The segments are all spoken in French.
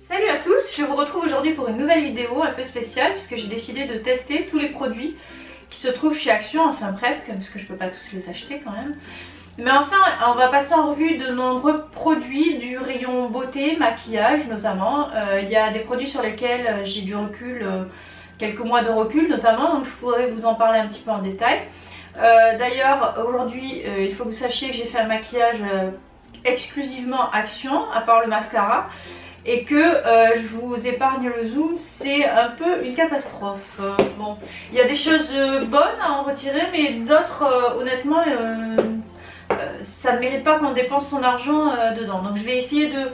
Salut à tous, je vous retrouve aujourd'hui pour une nouvelle vidéo un peu spéciale puisque j'ai décidé de tester tous les produits qui se trouvent chez Action, enfin presque, parce que je peux pas tous les acheter quand même. Mais enfin, on va passer en revue de nombreux produits du rayon beauté, maquillage notamment. Il y a des produits sur lesquels j'ai du recul, quelques mois de recul notamment, donc je pourrais vous en parler un petit peu en détail. D'ailleurs, aujourd'hui, il faut que vous sachiez que j'ai fait un maquillage exclusivement Action, à part le mascara. Et que je vous épargne le zoom, c'est un peu une catastrophe. Bon, il y a des choses bonnes à en retirer, mais d'autres, honnêtement, ça ne mérite pas qu'on dépense son argent dedans. Donc je vais essayer de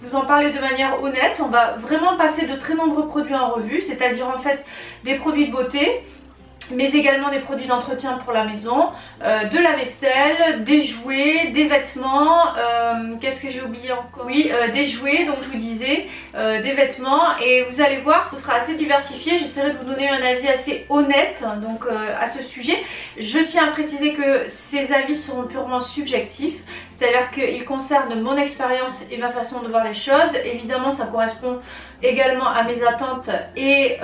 vous en parler de manière honnête. On va vraiment passer de très nombreux produits en revue, c'est-à-dire en fait des produits de beauté, mais également des produits d'entretien pour la maison, de la vaisselle, des jouets, des vêtements, qu'est-ce que j'ai oublié encore? Oui, des jouets, donc je vous disais, des vêtements, et vous allez voir, ce sera assez diversifié. J'essaierai de vous donner un avis assez honnête donc, à ce sujet. Je tiens à préciser que ces avis seront purement subjectifs, c'est-à-dire qu'ils concernent mon expérience et ma façon de voir les choses. Évidemment, ça correspond également à mes attentes et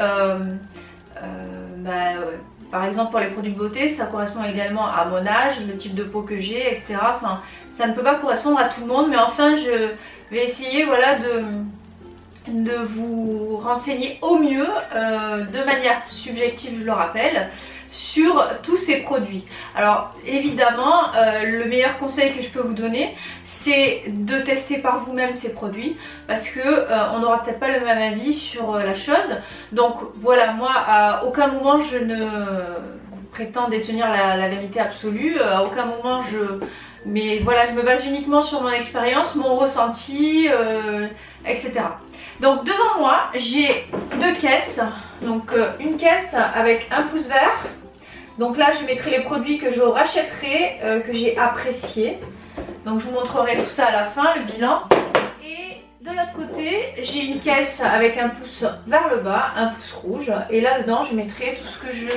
par exemple pour les produits de beauté, ça correspond également à mon âge, le type de peau que j'ai, etc. Enfin, ça ne peut pas correspondre à tout le monde, mais enfin je vais essayer, voilà, de vous renseigner au mieux, de manière subjective, je le rappelle, sur tous ces produits. Alors évidemment, le meilleur conseil que je peux vous donner, c'est de tester par vous-même ces produits, parce que on n'aura peut-être pas le même avis sur la chose. Donc voilà, moi à aucun moment je ne prétends détenir la vérité absolue, à aucun moment mais voilà, je me base uniquement sur mon expérience, mon ressenti, etc. Donc devant moi, j'ai deux caisses. Donc une caisse avec un pouce vert. Donc là, je mettrai les produits que je rachèterai, que j'ai appréciés. Donc je vous montrerai tout ça à la fin, le bilan. Et de l'autre côté, j'ai une caisse avec un pouce vers le bas, un pouce rouge. Et là-dedans, je mettrai tout ce que je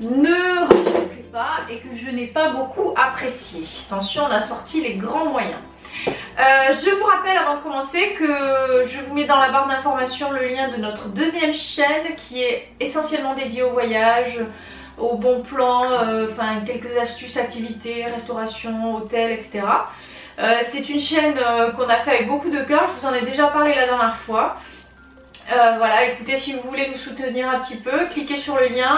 ne rachèterai pas et que je n'ai pas beaucoup apprécié. Attention, on a sorti les grands moyens. Je vous rappelle avant de commencer que je vous mets dans la barre d'information le lien de notre deuxième chaîne qui est essentiellement dédiée au voyage, au bon plan, enfin quelques astuces, activités, restauration, hôtel, etc. C'est une chaîne qu'on a fait avec beaucoup de cœur, je vous en ai déjà parlé la dernière fois. Voilà, écoutez, si vous voulez nous soutenir un petit peu, cliquez sur le lien,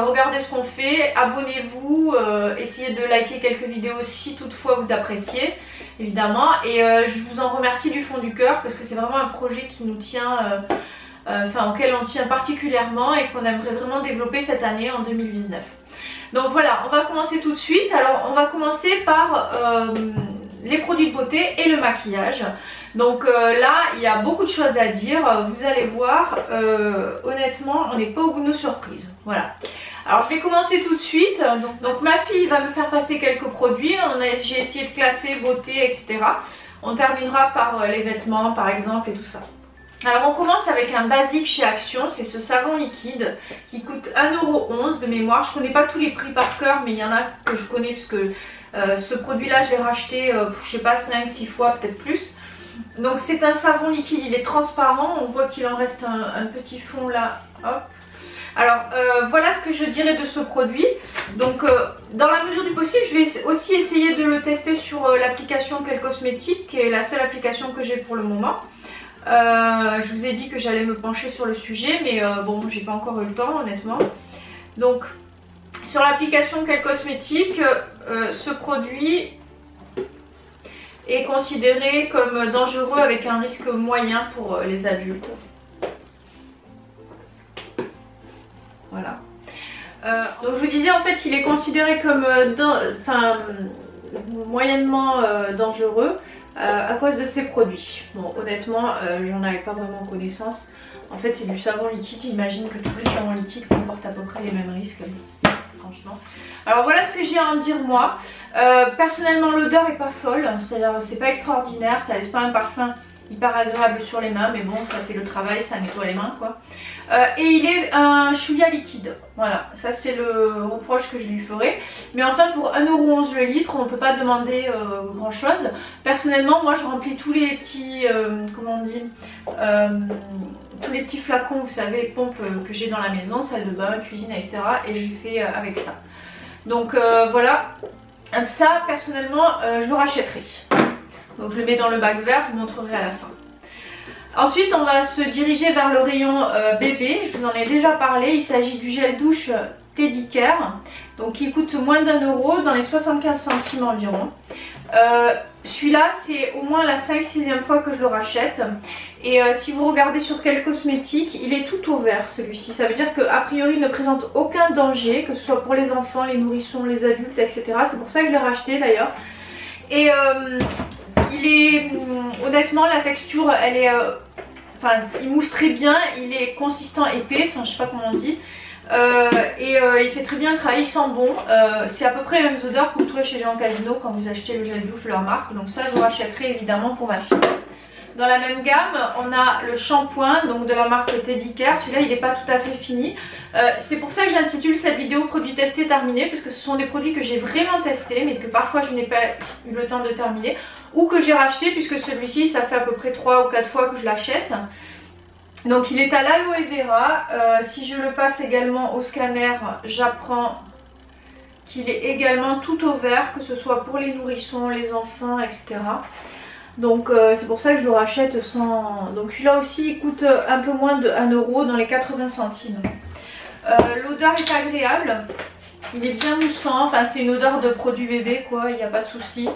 regardez ce qu'on fait, abonnez-vous, essayez de liker quelques vidéos si toutefois vous appréciez, évidemment. Et je vous en remercie du fond du cœur parce que c'est vraiment un projet qui nous tient, auquel on tient particulièrement et qu'on aimerait vraiment développer cette année en 2019. Donc voilà, on va commencer tout de suite. Alors on va commencer par les produits de beauté et le maquillage. Donc là, il y a beaucoup de choses à dire, vous allez voir, honnêtement, on n'est pas au bout de nos surprises. Voilà. Alors je vais commencer tout de suite. Donc ma fille va me faire passer quelques produits, j'ai essayé de classer beauté, etc. On terminera par les vêtements par exemple et tout ça. Alors on commence avec un basique chez Action, c'est ce savon liquide qui coûte 1,11 € de mémoire. Je connais pas tous les prix par cœur, mais il y en a que je connais puisque ce produit là je l'ai racheté, je sais pas, 5-6 fois, peut-être plus. Donc c'est un savon liquide, il est transparent, on voit qu'il en reste un petit fond là, hop. Alors voilà ce que je dirais de ce produit. Donc dans la mesure du possible, je vais aussi essayer de le tester sur l'application Quelle Cosmétique, qui est la seule application que j'ai pour le moment. Je vous ai dit que j'allais me pencher sur le sujet, mais bon, j'ai pas encore eu le temps honnêtement. Donc sur l'application Quelle Cosmétique, ce produit est considéré comme dangereux avec un risque moyen pour les adultes. Voilà. Donc je vous disais, en fait il est considéré comme moyennement dangereux à cause de ces produits. Bon, honnêtement, j'en avais pas vraiment connaissance. En fait c'est du savon liquide, j'imagine que tous les savons liquides comportent à peu près les mêmes risques. Franchement. Alors voilà ce que j'ai à en dire moi. Personnellement l'odeur est pas folle, c'est-à-dire c'est pas extraordinaire, ça laisse pas un parfum hyper agréable sur les mains, mais bon ça fait le travail, ça nettoie les mains quoi. et il est un chouïa liquide. Voilà, ça c'est le reproche que je lui ferai. Mais enfin pour 1,11 € le litre, on ne peut pas demander grand chose. Personnellement, moi je remplis tous les petits, comment on dit, tous les petits flacons, vous savez, pompes que j'ai dans la maison, salle de bain, cuisine, etc. Et je fais avec ça. Donc voilà, ça personnellement je le rachèterai. Donc je le mets dans le bac vert, je vous montrerai à la fin. Ensuite, on va se diriger vers le rayon bébé. Je vous en ai déjà parlé. Il s'agit du gel douche Teddy Care. Donc, il coûte moins d'1 €, dans les 75 centimes environ. Celui-là, c'est au moins la 5-6e fois que je le rachète. Et si vous regardez sur quel cosmétique, il est tout au vert celui-ci. Ça veut dire qu'a priori, il ne présente aucun danger, que ce soit pour les enfants, les nourrissons, les adultes, etc. C'est pour ça que je l'ai racheté d'ailleurs. Et il est, honnêtement, la texture, elle est, enfin, il mousse très bien, il est consistant, épais, enfin, je sais pas comment on dit. Il fait très bien le travail, il sent bon. C'est à peu près les mêmes odeurs que vous trouvez chez Jean Casino quand vous achetez le gel douche de leur marque. Donc ça, je rachèterai évidemment pour ma fille. Dans la même gamme, on a le shampoing donc de la marque Teddy Care. Celui-là, il n'est pas tout à fait fini. C'est pour ça que j'intitule cette vidéo produits testés terminés, parce que ce sont des produits que j'ai vraiment testés, mais que parfois je n'ai pas eu le temps de terminer, ou que j'ai racheté, puisque celui-ci, ça fait à peu près 3 ou 4 fois que je l'achète. Donc il est à l'aloe vera. Si je le passe également au scanner, j'apprends qu'il est également tout au vert, que ce soit pour les nourrissons, les enfants, etc. Donc c'est pour ça que je le rachète sans... Donc celui-là aussi il coûte un peu moins de 1 € dans les 80 centimes. L'odeur est agréable. Il est bien moussant, enfin c'est une odeur de produit bébé quoi, il n'y a pas de souci.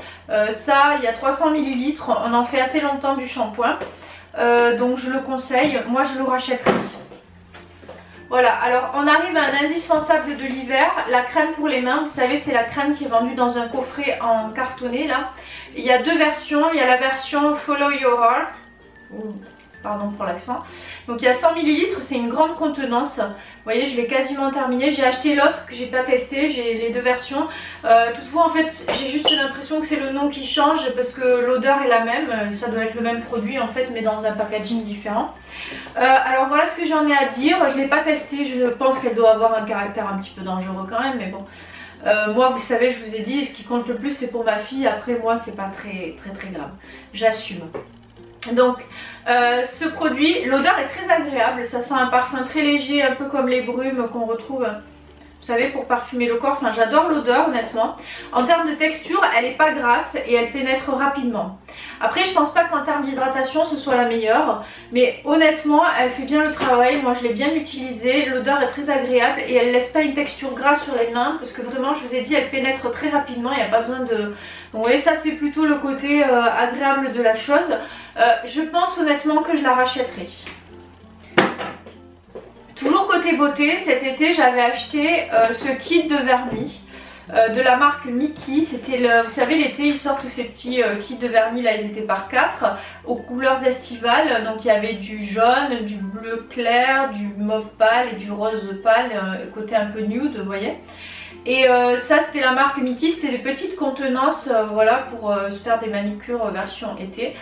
Ça, il y a 300 ml, on en fait assez longtemps du shampoing. Donc je le conseille, moi je le rachèterai. Voilà, alors on arrive à un indispensable de l'hiver, la crème pour les mains. Vous savez, c'est la crème qui est vendue dans un coffret en cartonné là. Il y a deux versions, il y a la version Follow Your Heart. Pardon pour l'accent. Donc il y a 100 ml, c'est une grande contenance. Vous voyez, je l'ai quasiment terminé. J'ai acheté l'autre que j'ai pas testé, j'ai les deux versions. Toutefois, en fait, j'ai juste l'impression que c'est le nom qui change parce que l'odeur est la même. Ça doit être le même produit en fait, mais dans un packaging différent. Alors voilà ce que j'en ai à dire. Je l'ai pas testé, je pense qu'elle doit avoir un caractère un petit peu dangereux quand même, mais bon. Moi, vous savez, je vous ai dit, ce qui compte le plus, c'est pour ma fille. Après, moi, c'est pas très grave. J'assume. Donc ce produit, l'odeur est très agréable, ça sent un parfum très léger, un peu comme les brumes qu'on retrouve, vous savez, pour parfumer le corps. Enfin, j'adore l'odeur honnêtement. En termes de texture, elle n'est pas grasse et elle pénètre rapidement. Après, je pense pas qu'en termes d'hydratation ce soit la meilleure, mais honnêtement elle fait bien le travail. Moi je l'ai bien utilisée, l'odeur est très agréable et elle laisse pas une texture grasse sur les mains, parce que vraiment, je vous ai dit, elle pénètre très rapidement, il n'y a pas besoin de... Donc vous voyez, ça c'est plutôt le côté agréable de la chose. Je pense honnêtement que je la rachèterai. Toujours côté beauté, cet été j'avais acheté ce kit de vernis de la marque Mickey. C'était le, vous savez, l'été ils sortent ces petits kits de vernis là, ils étaient par 4 aux couleurs estivales. Donc il y avait du jaune, du bleu clair, du mauve pâle et du rose pâle, côté un peu nude, vous voyez. Et ça c'était la marque Mickey, c'était des petites contenances voilà, pour se faire des manicures version été.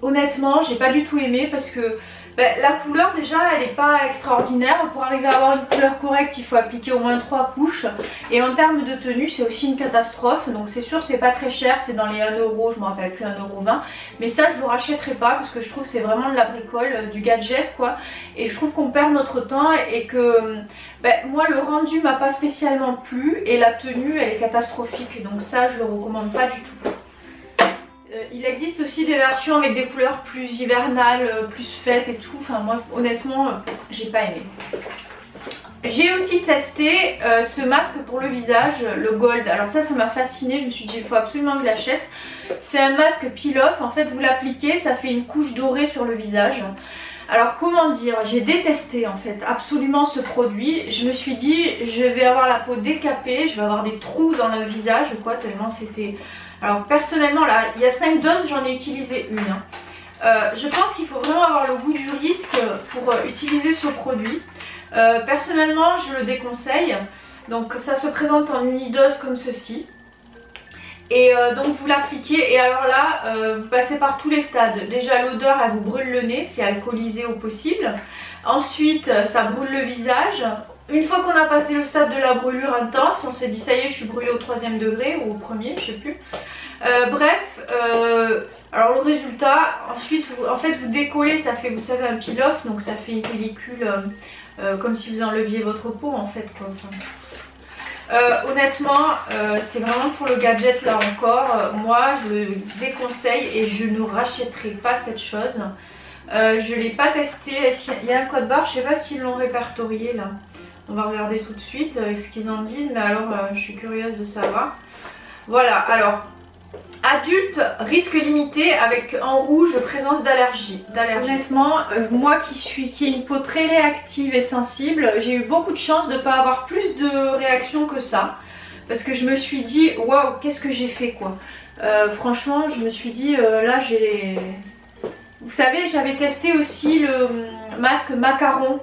Honnêtement j'ai pas du tout aimé parce que la couleur déjà elle n'est pas extraordinaire. Pour arriver à avoir une couleur correcte il faut appliquer au moins 3 couches. Et en termes de tenue c'est aussi une catastrophe. Donc c'est sûr c'est pas très cher, c'est dans les 1 €, je me rappelle plus, 1,20 €. Mais ça je le rachèterai pas parce que je trouve que c'est vraiment de la bricole, du gadget quoi. Et je trouve qu'on perd notre temps et que moi le rendu m'a pas spécialement plu. Et la tenue elle est catastrophique. Donc ça je le recommande pas du tout. Il existe aussi des versions avec des couleurs plus hivernales, plus fêtes et tout. Enfin moi honnêtement j'ai pas aimé. J'ai aussi testé ce masque pour le visage, le Gold. Alors ça m'a fasciné, je me suis dit il faut absolument que je l'achète. C'est un masque peel-off, en fait vous l'appliquez, ça fait une couche dorée sur le visage. Alors comment dire, j'ai détesté en fait absolument ce produit. Je me suis dit je vais avoir la peau décapée, je vais avoir des trous dans le visage quoi, tellement c'était... Alors personnellement là, il y a 5 doses, j'en ai utilisé une. Je pense qu'il faut vraiment avoir le goût du risque pour utiliser ce produit. Personnellement je le déconseille. Donc ça se présente en unidose comme ceci. Et donc vous l'appliquez et alors là vous passez par tous les stades. Déjà l'odeur elle vous brûle le nez, c'est alcoolisé au possible. Ensuite ça brûle le visage. Une fois qu'on a passé le stade de la brûlure intense, on s'est dit ça y est je suis brûlée au 3e degré ou au 1er, je sais plus. Alors le résultat, ensuite en fait vous décollez, ça fait vous savez un peel-off, donc ça fait une pellicule comme si vous enleviez votre peau en fait quoi. Enfin, honnêtement c'est vraiment pour le gadget là encore, moi je le déconseille et je ne rachèterai pas cette chose. Je ne l'ai pas testé, il y a un code barre, je ne sais pas s'ils l'ont répertorié là. On va regarder tout de suite ce qu'ils en disent, mais alors je suis curieuse de savoir. Voilà, alors adulte, risque limité avec en rouge présence d'allergie. Honnêtement, moi qui ai une peau très réactive et sensible, j'ai eu beaucoup de chance de ne pas avoir plus de réactions que ça. Parce que je me suis dit, waouh, qu'est-ce que j'ai fait quoi. Franchement, je me suis dit, là j'ai... Vous savez, j'avais testé aussi le masque macaron.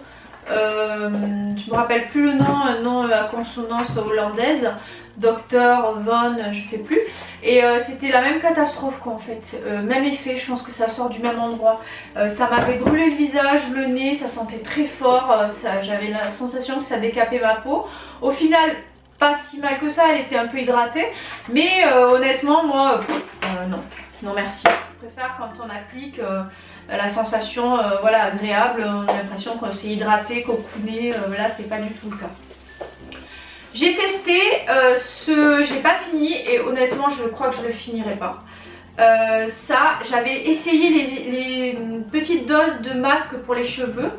Je me rappelle plus le nom, un nom à consonance hollandaise. Docteur Von, je sais plus. Et c'était la même catastrophe quoi en fait. Même effet, je pense que ça sort du même endroit. Ça m'avait brûlé le visage, le nez, ça sentait très fort. J'avais la sensation que ça décapait ma peau. Au final, pas si mal que ça, elle était un peu hydratée. Mais honnêtement, moi, non. Non merci. Je préfère quand on applique la sensation voilà, agréable. On a l'impression que c'est hydraté, cocooné. Là, c'est pas du tout le cas. J'ai testé j'ai pas fini et honnêtement je crois que je le finirai pas. Ça, j'avais essayé les petites doses de masque pour les cheveux.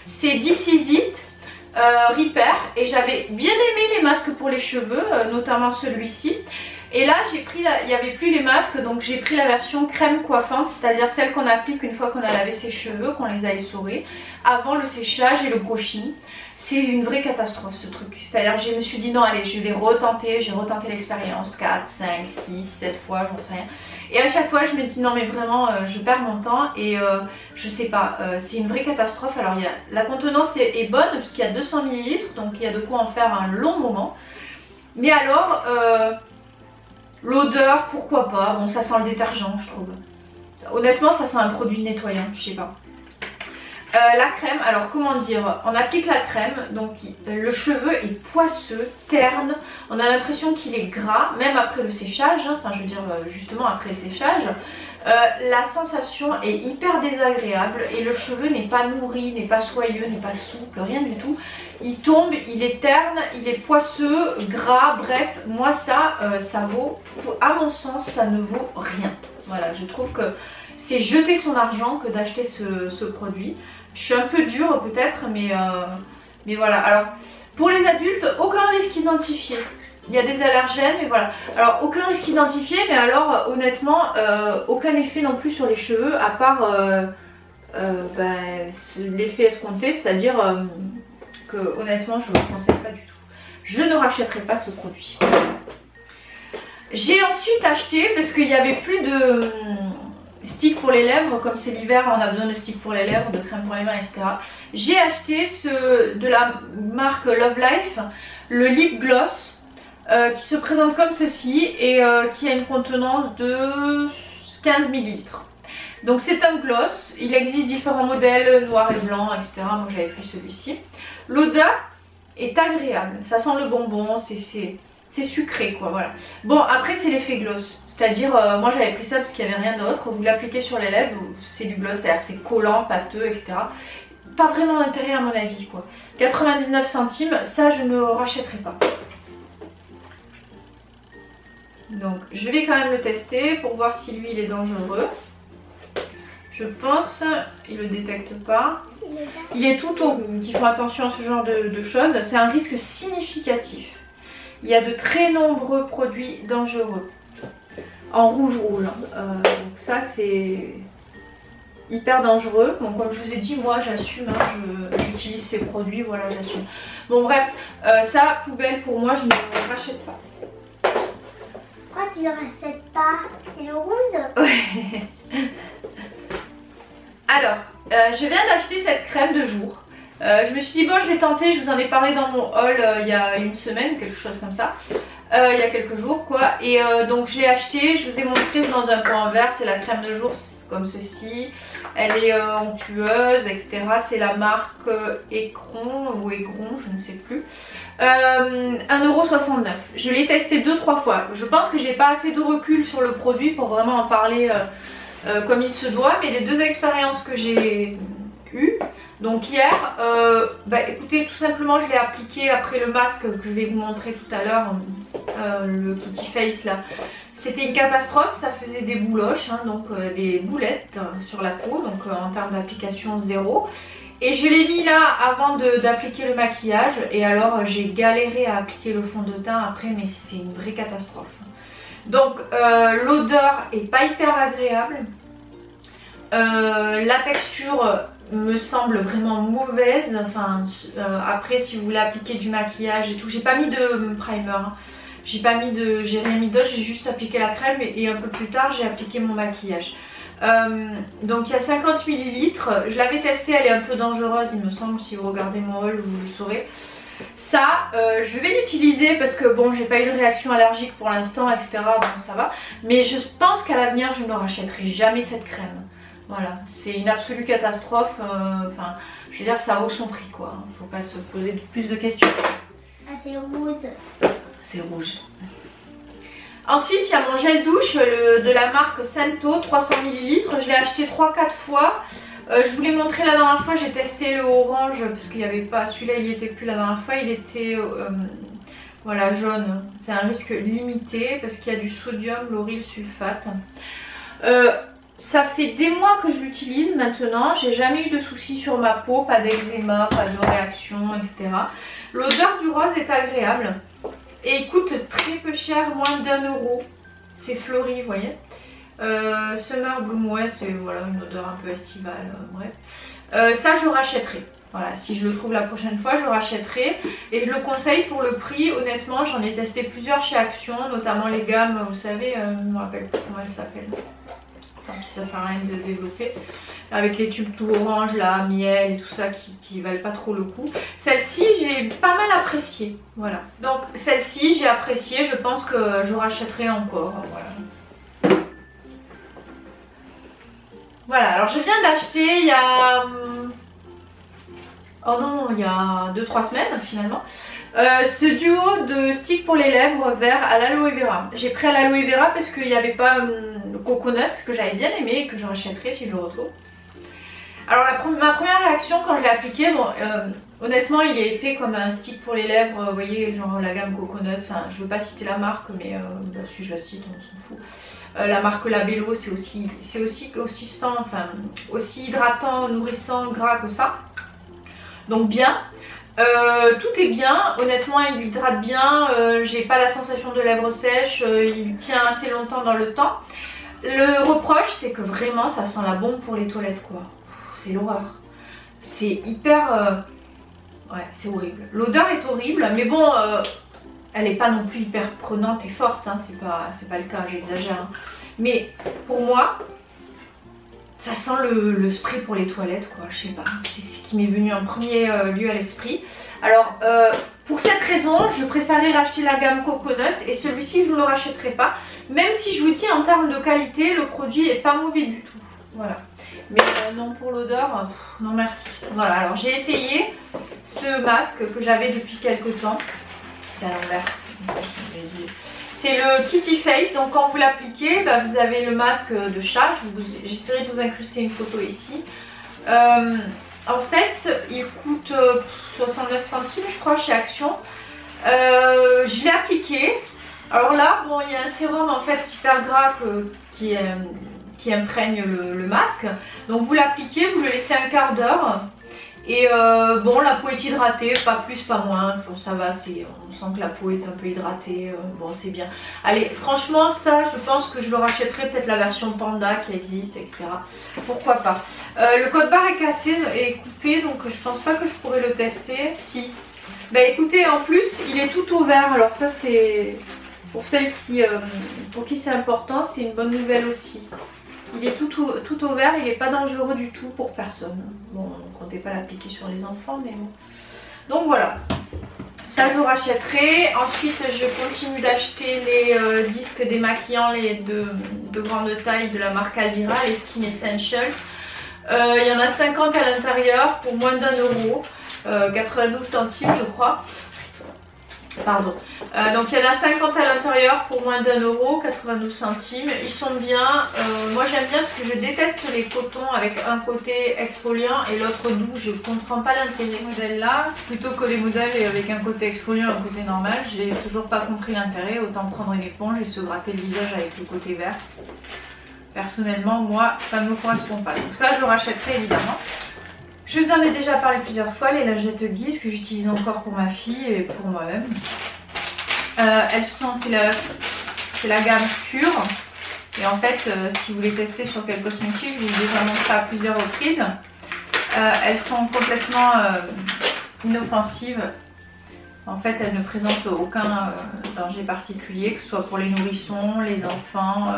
C'est This Is It Repair et j'avais bien aimé les masques pour les cheveux, notamment celui-ci. Et là j'ai pris, il n'y avait plus les masques donc j'ai pris la version crème coiffante, c'est-à-dire celle qu'on applique une fois qu'on a lavé ses cheveux, qu'on les a essorés, avant le séchage et le brushing. C'est une vraie catastrophe ce truc, c'est-à-dire je me suis dit non allez je vais retenter, j'ai retenté l'expérience 4, 5, 6, 7 fois, j'en sais rien. Et à chaque fois je me dis non mais vraiment je perds mon temps et je sais pas, c'est une vraie catastrophe. Alors la contenance est bonne parce qu'il y a 200 ml donc il y a de quoi en faire un long moment. Mais alors l'odeur pourquoi pas, bon ça sent le détergent je trouve. Honnêtement ça sent un produit nettoyant, je sais pas. La crème, alors comment dire, on applique la crème, donc le cheveu est poisseux, terne, on a l'impression qu'il est gras, même après le séchage, hein, enfin je veux dire justement après le séchage, la sensation est hyper désagréable et le cheveu n'est pas nourri, n'est pas soyeux, n'est pas souple, rien du tout. Il tombe, il est terne, il est poisseux, gras, bref, moi ça, ça vaut, à mon sens, ça ne vaut rien. Voilà, je trouve que c'est jeter son argent que d'acheter ce produit. Je suis un peu dure peut-être, mais voilà. Alors, pour les adultes, aucun risque identifié. Il y a des allergènes, et voilà. Alors, aucun risque identifié, mais alors, honnêtement, aucun effet non plus sur les cheveux, à part l'effet escompté, c'est-à-dire que, honnêtement, je ne le conseille pas du tout. Je ne rachèterai pas ce produit. J'ai ensuite acheté, parce qu'il n'y avait plus de... stick pour les lèvres, comme c'est l'hiver on a besoin de stick pour les lèvres, de crème pour les mains, etc. J'ai acheté de la marque Love Life, le lip gloss qui se présente comme ceci et qui a une contenance de 15 ml. Donc c'est un gloss, il existe différents modèles, noir et blanc, etc. Moi j'avais pris celui-ci. L'odeur est agréable, ça sent le bonbon, c'est sucré quoi, voilà. Bon après c'est l'effet gloss. C'est-à-dire, moi j'avais pris ça parce qu'il n'y avait rien d'autre. Vous l'appliquez sur les lèvres, c'est du gloss, c'est-à-dire c'est collant, pâteux, etc. Pas vraiment d'intérêt à mon avis, quoi. 99 centimes, ça je ne rachèterai pas. Donc je vais quand même le tester pour voir si lui il est dangereux. Je pense, il ne le détecte pas. Il est tout haut, donc il faut attention à ce genre de choses. C'est un risque significatif. Il y a de très nombreux produits dangereux. En rouge. Donc ça c'est hyper dangereux. Bon comme je vous ai dit moi j'assume, hein, j'utilise ces produits, voilà j'assume. Bon bref, ça poubelle pour moi, je ne le rachète pas. Pourquoi tu ne rachètes pas? C'est le rose? Ouais. Alors, je viens d'acheter cette crème de jour. Je me suis dit bon je vais tenter, je vous en ai parlé dans mon haul il y a une semaine, quelque chose comme ça. il y a quelques jours quoi. Et donc je l'ai acheté, je vous ai montré dans un pot en verre, c'est la crème de jour comme ceci. Elle est onctueuse, etc. C'est la marque Écron ou Aigron, je ne sais plus. 1,69 €. Je l'ai testé 2-3 fois. Je pense que j'ai pas assez de recul sur le produit pour vraiment en parler comme il se doit. Mais les 2 expériences que j'ai eues, donc hier, écoutez, tout simplement je l'ai appliqué après le masque que je vais vous montrer tout à l'heure, le Kitty Face là. C'était une catastrophe, ça faisait des bouloches, hein, donc des boulettes sur la peau, donc en termes d'application 0. Et je l'ai mis là avant d'appliquer le maquillage, et alors j'ai galéré à appliquer le fond de teint après, mais c'était une vraie catastrophe. Donc l'odeur est pas hyper agréable, la texture me semble vraiment mauvaise, enfin après si vous voulez appliquer du maquillage et tout, j'ai pas mis de primer, hein. J'ai rien mis d'autre, j'ai juste appliqué la crème et un peu plus tard j'ai appliqué mon maquillage. Donc il y a 50 ml, je l'avais testé, elle est un peu dangereuse il me semble, si vous regardez mon haul vous le saurez. Ça, je vais l'utiliser parce que bon, j'ai pas eu de réaction allergique pour l'instant, etc. Donc ça va. Mais je pense qu'à l'avenir je ne rachèterai jamais cette crème. Voilà, c'est une absolue catastrophe. Enfin, je veux dire, ça vaut son prix quoi. Faut pas se poser plus de questions. Ah, c'est rose. C'est rouge. Ensuite, il y a mon gel douche de la marque Sento, 300 ml. Je l'ai acheté 3-4 fois. Je vous l'ai montré la dernière fois, j'ai testé le orange parce qu'il n'y avait pas, celui-là il n'y était plus la dernière fois, il était voilà, jaune. C'est un risque limité parce qu'il y a du sodium lauryl sulfate. Ça fait des mois que je l'utilise maintenant, j'ai jamais eu de soucis sur ma peau, pas d'eczéma, pas de réaction, etc. L'odeur du rose est agréable. Et il coûte très peu cher, moins d'1 €. C'est fleuri, vous voyez. Summer Bloom, ouais, c'est voilà, une odeur un peu estivale, bref. Ça, je rachèterai. Voilà, si je le trouve la prochaine fois, je rachèterai. Et je le conseille pour le prix, honnêtement, j'en ai testé plusieurs chez Action, notamment les gammes, vous savez, je ne me rappelle pas comment elles s'appellent. Tant pis, ça sert à rien de développer. Avec les tubes tout orange, là, miel et tout ça qui valent pas trop le coup. Celle-ci, j'ai pas mal apprécié. Voilà. Donc celle-ci, j'ai apprécié. Je pense que je rachèterai encore. Voilà. Voilà. Alors je viens d'acheter il y a... oh non, il y a 2-3 semaines finalement. Ce duo de stick pour les lèvres vert à l'aloe vera. J'ai pris à l'aloe vera parce qu'il n'y avait pas le coconut que j'avais bien aimé et que je rachèterai si je le retrouve. Alors ma première réaction quand je l'ai appliqué, bon, honnêtement il est épais comme un stick pour les lèvres, vous voyez, genre la gamme coconut, enfin je veux pas citer la marque mais si je la cite on s'en fout. La marque Labello c'est aussi consistant, enfin aussi hydratant, nourrissant, gras que ça. Donc bien. Tout est bien, honnêtement il hydrate bien, j'ai pas la sensation de lèvres sèches, il tient assez longtemps dans le temps. Le reproche c'est que vraiment ça sent la bombe pour les toilettes quoi, c'est l'horreur. C'est hyper... ouais c'est horrible, l'odeur est horrible mais bon elle est pas non plus hyper prenante et forte, hein. C'est pas le cas, j'exagère. Hein. Mais pour moi... ça sent le spray pour les toilettes quoi, je sais pas, c'est ce qui m'est venu en premier lieu à l'esprit. Alors pour cette raison, je préférais racheter la gamme Coconut et celui-ci je ne le rachèterai pas. Même si je vous dis en termes de qualité, le produit est pas mauvais du tout. Voilà. Mais non pour l'odeur, non merci. Voilà, alors j'ai essayé ce masque que j'avais depuis quelques temps. C'est à l'envers. C'est le Kitty Face, donc quand vous l'appliquez, bah, vous avez le masque de chat. J'essaierai de vous incruster une photo ici. En fait, il coûte 69 centimes, je crois, chez Action. Je l'ai appliqué. Alors là, bon, il y a un sérum en fait hyper gras qui imprègne le masque. Donc vous l'appliquez, vous le laissez un quart d'heure. Et bon, la peau est hydratée, pas plus, pas moins, bon, ça va, on sent que la peau est un peu hydratée, bon c'est bien. Allez, franchement ça, je pense que je le rachèterai, peut-être la version Panda qui existe, etc. Pourquoi pas. Le code barre est cassé et coupé, donc je pense pas que je pourrais le tester, si. Bah écoutez, en plus, il est tout au vert, alors ça c'est... pour celles pour qui c'est important, c'est une bonne nouvelle aussi. Il est tout au vert, il n'est pas dangereux du tout pour personne. Bon, on ne comptait pas l'appliquer sur les enfants, mais bon. Donc voilà. Ça je rachèterai. Ensuite je continue d'acheter les disques démaquillants, les de grande taille de la marque Alvira, les Skin Essential. Il y en a 50 à l'intérieur pour moins d'1 €, 92 centimes je crois. Pardon. Donc il y en a 50 à l'intérieur pour moins d'1 €, 92 centimes. Ils sont bien. Moi j'aime bien parce que je déteste les cotons avec un côté exfoliant et l'autre doux. Je comprends pas l'intérêt de modèle là. Plutôt que les modèles avec un côté exfoliant et un côté normal. J'ai toujours pas compris l'intérêt. Autant prendre une éponge et se gratter le visage avec le côté vert. Personnellement moi ça ne me correspond pas. Donc ça je rachèterai évidemment. Je vous en ai déjà parlé plusieurs fois, les lingettes Guise que j'utilise encore pour ma fille et pour moi-même. Elles sont, c'est la gamme pure. Et en fait, si vous les testez sur quel cosmétique, je vous ai déjà montré à plusieurs reprises. Elles sont complètement inoffensives. En fait, elles ne présentent aucun danger particulier, que ce soit pour les nourrissons, les enfants,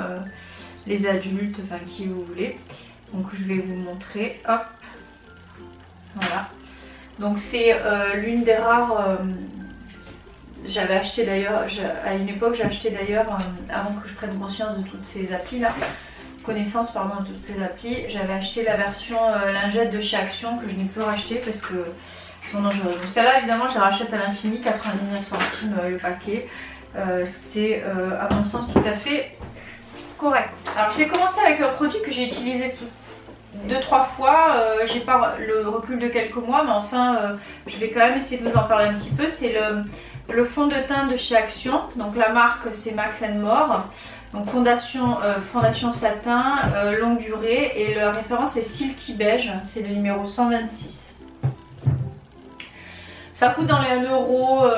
les adultes, enfin qui vous voulez. Donc je vais vous montrer. Hop. Voilà, donc c'est l'une des rares, j'avais acheté d'ailleurs, à une époque j'ai acheté d'ailleurs, avant que je prenne conscience de toutes ces applis là, connaissance pardon de toutes ces applis, j'avais acheté la version lingette de chez Action que je n'ai plus racheté parce que sont dangereuses. Donc celle-là évidemment je la rachète à l'infini, 99 centimes le paquet, c'est à mon sens tout à fait correct. Alors je vais commencer avec un produit que j'ai utilisé 2-3 fois, j'ai pas le recul de quelques mois mais enfin je vais quand même essayer de vous en parler un petit peu. C'est le fond de teint de chez Action, donc la marque c'est Max & More, donc fondation satin, longue durée et la référence est Silky Beige, c'est le numéro 126. Ça coûte dans les 1 €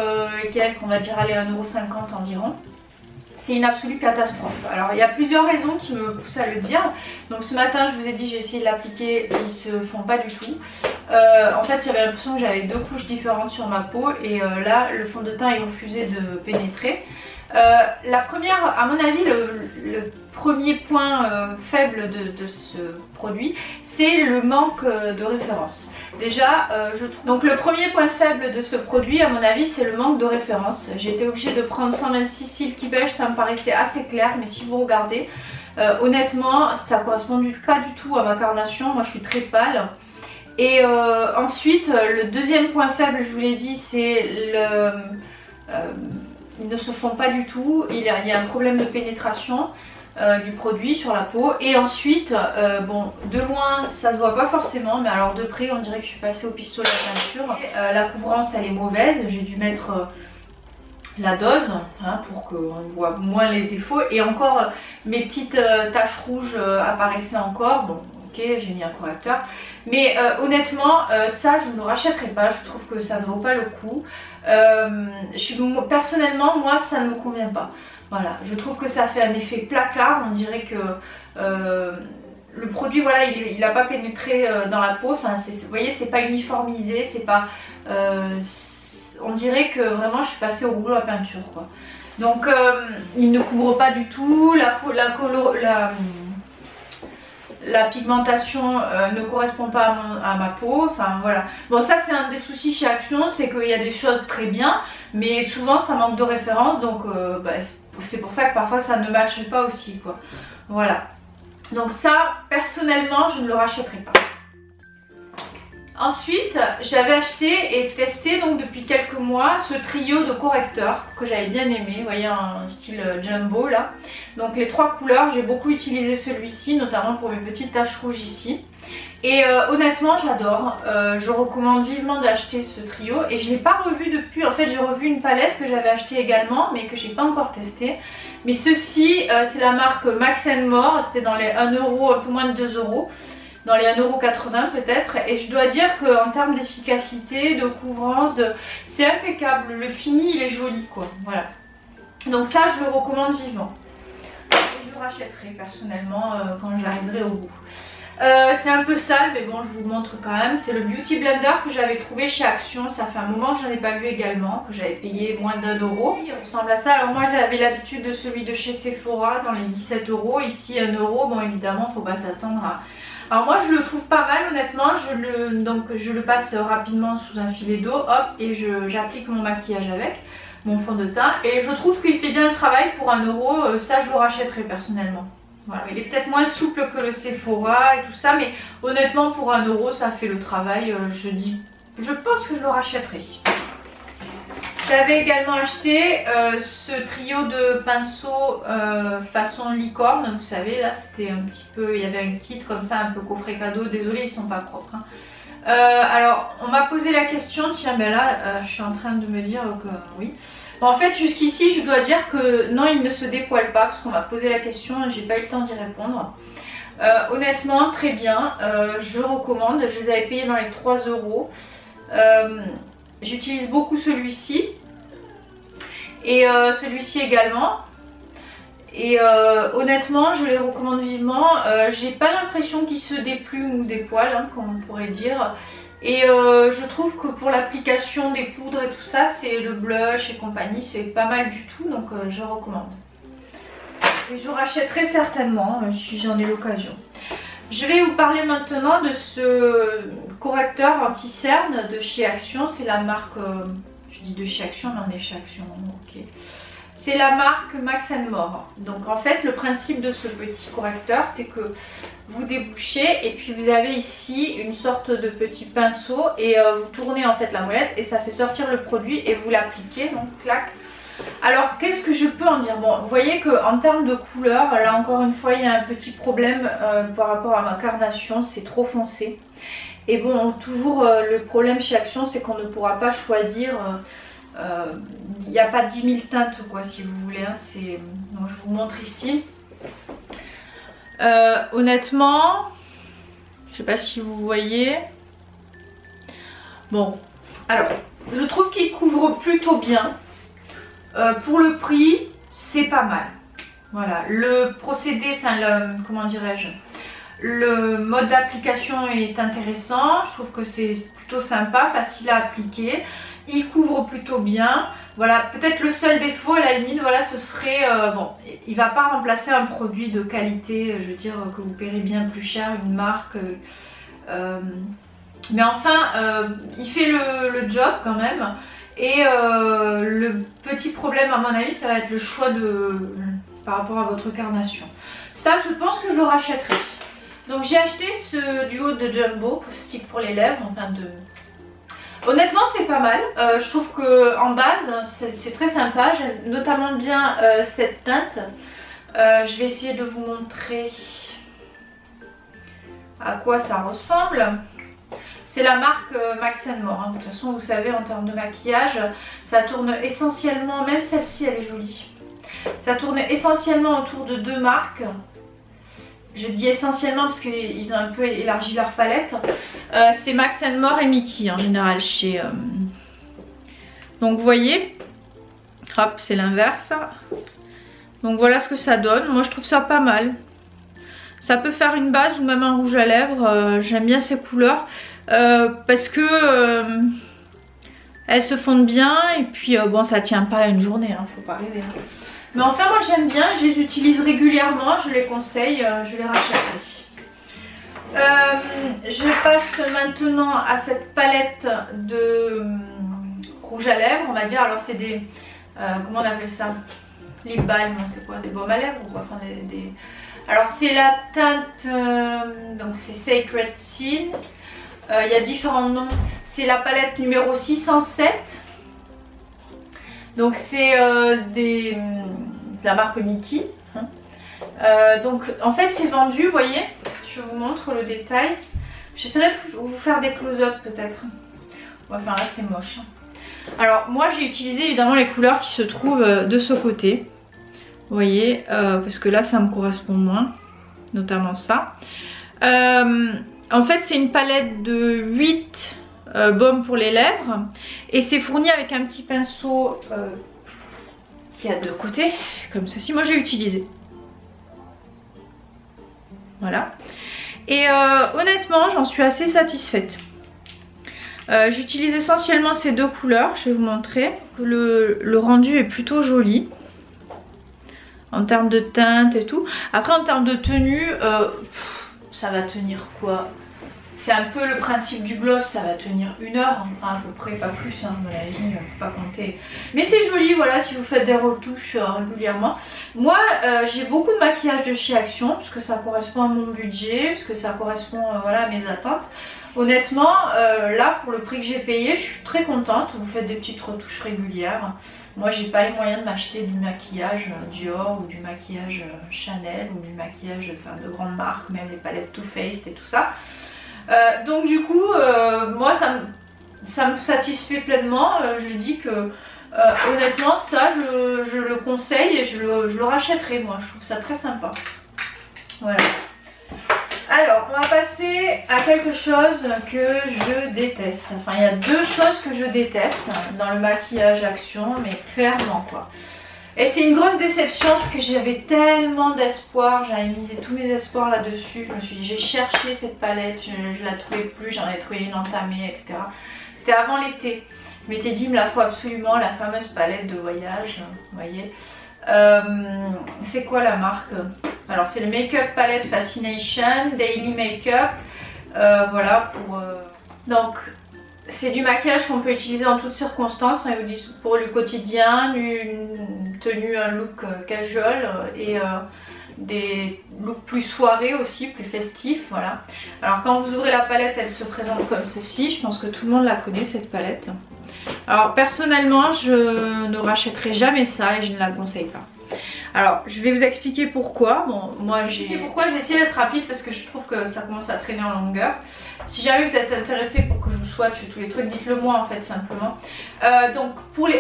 et quelques, on va dire aller 1,50 € environ. C'est une absolue catastrophe. Alors il y a plusieurs raisons qui me poussent à le dire. Donc ce matin je vous ai dit j'ai essayé de l'appliquer et ils se font pas du tout. En fait j'avais l'impression que j'avais 2 couches différentes sur ma peau et là le fond de teint il refusait de pénétrer. La première, à mon avis, le premier point faible de ce produit, c'est le manque de référence. Déjà, je trouve... Donc le premier point faible de ce produit, à mon avis, c'est le manque de référence. J'ai été obligée de prendre 126 Silky Beige, ça me paraissait assez clair, mais si vous regardez, honnêtement, ça ne correspond pas du tout à ma carnation. Moi, je suis très pâle. Et ensuite, le deuxième point faible, je vous l'ai dit, c'est le... ils ne se font pas du tout, il y a un problème de pénétration du produit sur la peau. Et ensuite, bon, de loin ça se voit pas forcément, mais alors de près on dirait que je suis passée au pistolet à peinture. La couvrance elle est mauvaise, j'ai dû mettre la dose hein, pour qu'on voit moins les défauts. Et encore mes petites taches rouges apparaissaient encore. Bon, ok, j'ai mis un correcteur. Mais honnêtement, ça je ne le rachèterai pas, je trouve que ça ne vaut pas le coup. Personnellement, moi ça ne me convient pas. Voilà, je trouve que ça fait un effet placard, on dirait que le produit, voilà, il n'a pas pénétré dans la peau. Enfin, vous voyez, c'est pas uniformisé, c'est pas... on dirait que vraiment je suis passée au rouleau à peinture, quoi. Donc, il ne couvre pas du tout, la pigmentation ne correspond pas à ma peau, enfin voilà. Bon, ça c'est un des soucis chez Action, c'est qu'il y a des choses très bien, mais souvent ça manque de référence, donc bah, c'est pour ça que parfois ça ne matche pas aussi, quoi. Voilà. Donc ça, personnellement, je ne le rachèterai pas. Ensuite, j'avais acheté et testé donc depuis quelques mois ce trio de correcteurs que j'avais bien aimé. Vous voyez, un style jumbo là. Donc les 3 couleurs, j'ai beaucoup utilisé celui-ci, notamment pour mes petites taches rouges ici. Et honnêtement, j'adore. Je recommande vivement d'acheter ce trio. Et je ne l'ai pas revu depuis. En fait, j'ai revu une palette que j'avais achetée également, mais que j'ai pas encore testée. Mais ceci, c'est la marque Max & More. C'était dans les 1 €, un peu moins de 2 €. Dans les 1,80 € peut-être, et je dois dire qu'en termes d'efficacité, de couvrance, c'est impeccable, le fini il est joli, quoi, voilà. Donc ça je le recommande vivement, et je le rachèterai personnellement quand j'arriverai au bout. C'est un peu sale mais bon je vous montre quand même. C'est le Beauty Blender que j'avais trouvé chez Action. Ça fait un moment que j'en ai pas vu également, que j'avais payé moins d'1 €. Il ressemble à ça. Alors moi j'avais l'habitude de celui de chez Sephora dans les 17 €. Ici 1 €. Bon évidemment faut pas s'attendre à... Alors moi je le trouve pas mal honnêtement. Je le passe rapidement sous un filet d'eau, hop, et j'applique mon maquillage avec mon fond de teint. Et je trouve qu'il fait bien le travail pour 1 €. Ça je le rachèterai personnellement. Voilà, il est peut-être moins souple que le Sephora et tout ça, mais honnêtement pour 1 € ça fait le travail. Je pense que je le rachèterai. J'avais également acheté ce trio de pinceaux façon licorne, vous savez là c'était un petit peu, il y avait un kit comme ça, un peu coffret cadeau, désolé ils sont pas propres. Hein. Alors on m'a posé la question, tiens ben là je suis en train de me dire que oui. Bon, en fait jusqu'ici je dois dire que non il ne se dépoile pas parce qu'on m'a posé la question et j'ai pas eu le temps d'y répondre. Honnêtement très bien, je recommande, je les avais payés dans les 3 €. J'utilise beaucoup celui-ci et celui-ci également. Et honnêtement je les recommande vivement. J'ai pas l'impression qu'ils se déplument ou dépoilent hein, comme on pourrait dire. Et je trouve que pour l'application des poudres et tout ça, c'est le blush et compagnie, c'est pas mal du tout, donc je recommande. Et je rachèterai certainement si j'en ai l'occasion. Je vais vous parler maintenant de ce correcteur anti-cerne de chez Action. C'est la marque, je dis de chez Action, mais on est chez Action, ok. C'est la marque Max & More. Donc en fait le principe de ce petit correcteur c'est que vous débouchez et puis vous avez ici une sorte de petit pinceau et vous tournez en fait la molette et ça fait sortir le produit et vous l'appliquez, donc clac. Alors qu'est-ce que je peux en dire? Bon, vous voyez qu'en termes de couleur, là encore une fois il y a un petit problème par rapport à ma carnation, c'est trop foncé. Et bon, toujours le problème chez Action c'est qu'on ne pourra pas choisir... il n'y a pas 10 000 teintes quoi si vous voulez hein, donc, je vous montre ici. Honnêtement je sais pas si vous voyez. Bon alors je trouve qu'il couvre plutôt bien. Pour le prix c'est pas mal. Voilà le procédé, enfin comment dirais-je, le mode d'application est intéressant. Je trouve que c'est plutôt sympa, facile à appliquer. Il couvre plutôt bien. Voilà, peut-être le seul défaut à la limite, voilà, ce serait, bon, il va pas remplacer un produit de qualité, je veux dire, que vous paierez bien plus cher, une marque. Mais enfin, il fait le job quand même. Et le petit problème à mon avis, ça va être le choix par rapport à votre carnation. Ça, je pense que je le rachèterai. Donc j'ai acheté ce duo de Jumbo, stick pour les lèvres, enfin de... Honnêtement c'est pas mal, je trouve que en base c'est très sympa, j'aime notamment bien cette teinte. Je vais essayer de vous montrer à quoi ça ressemble. C'est la marque Max & More, hein. De toute façon vous savez en termes de maquillage ça tourne essentiellement, même celle-ci elle est jolie, ça tourne essentiellement autour de 2 marques. Je dis essentiellement parce qu'ils ont un peu élargi leur palette. C'est Max & More et Mickey en général chez... Donc vous voyez, hop c'est l'inverse. Donc voilà ce que ça donne. Moi je trouve ça pas mal. Ça peut faire une base ou même un rouge à lèvres. J'aime bien ces couleurs parce que elles se fondent bien. Et puis bon ça tient pas à une journée, hein, faut pas rêver. Mais enfin moi j'aime bien, je les utilise régulièrement, je les conseille, je les rachèterai. Je passe maintenant à cette palette de rouge à lèvres, on va dire. Alors c'est des, comment on appelle ça, lip balm, c'est quoi, des baumes à lèvres ou quoi, enfin, Alors c'est la teinte, donc c'est Sacred Sin, il y a différents noms, c'est la palette numéro 607. Donc c'est de la marque Mickey. Donc en fait c'est vendu, vous voyez, je vous montre le détail. J'essaierai de vous faire des close-up peut-être. Enfin là c'est moche. Alors moi j'ai utilisé évidemment les couleurs qui se trouvent de ce côté. Vous voyez, parce que là ça me correspond moins, notamment ça. En fait c'est une palette de 8 baumes pour les lèvres et c'est fourni avec un petit pinceau qui a deux côtés comme ceci. Moi j'ai utilisé, voilà. Et honnêtement j'en suis assez satisfaite. J'utilise essentiellement ces deux couleurs, je vais vous montrer. Le rendu est plutôt joli en termes de teinte et tout. Après en termes de tenue, ça va tenir quoi? C'est un peu le principe du gloss, ça va tenir 1 heure, hein, à peu près, pas plus, hein, à mon avis, il ne faut pas compter. Mais c'est joli, voilà, si vous faites des retouches régulièrement. Moi, j'ai beaucoup de maquillage de chez Action, parce que ça correspond à mon budget, parce que ça correspond voilà, à mes attentes. Honnêtement, là, pour le prix que j'ai payé, je suis très contente. Vous faites des petites retouches régulières. Moi, j'ai pas les moyens de m'acheter du maquillage Dior ou du maquillage Chanel ou du maquillage de grandes marques, même les palettes Too Faced et tout ça. Donc du coup, moi, ça me satisfait pleinement. Je dis que honnêtement, ça, je le conseille et je le rachèterai, moi. Je trouve ça très sympa. Voilà. Alors, on va passer à quelque chose que je déteste. Enfin, il y a 2 choses que je déteste dans le maquillage Action, mais clairement quoi. Et c'est une grosse déception parce que j'avais tellement d'espoir, j'avais misé tous mes espoirs là-dessus. Je me suis dit, j'ai cherché cette palette, je la trouvais plus, j'en avais trouvé une entamée, etc. C'était avant l'été. Je m'étais dit, il me la faut absolument, la fameuse palette de voyage, vous voyez. C'est quoi la marque? Alors c'est le Make-up Palette Fascination Daily Makeup. Voilà pour... Donc c'est du maquillage qu'on peut utiliser en toutes circonstances. Ils vous disent pour le quotidien, une tenue, un look casual et des looks plus soirées aussi, plus festifs. Voilà. Alors quand vous ouvrez la palette, elle se présente comme ceci. Je pense que tout le monde la connaît cette palette. Alors personnellement, je ne rachèterai jamais ça et je ne la conseille pas. Alors je vais vous expliquer pourquoi. Bon, moi je vais essayer d'être rapide parce que je trouve que ça commence à traîner en longueur. Si jamais vous êtes intéressé pour que je vous swatche tous les trucs, dites-le moi en fait simplement. Donc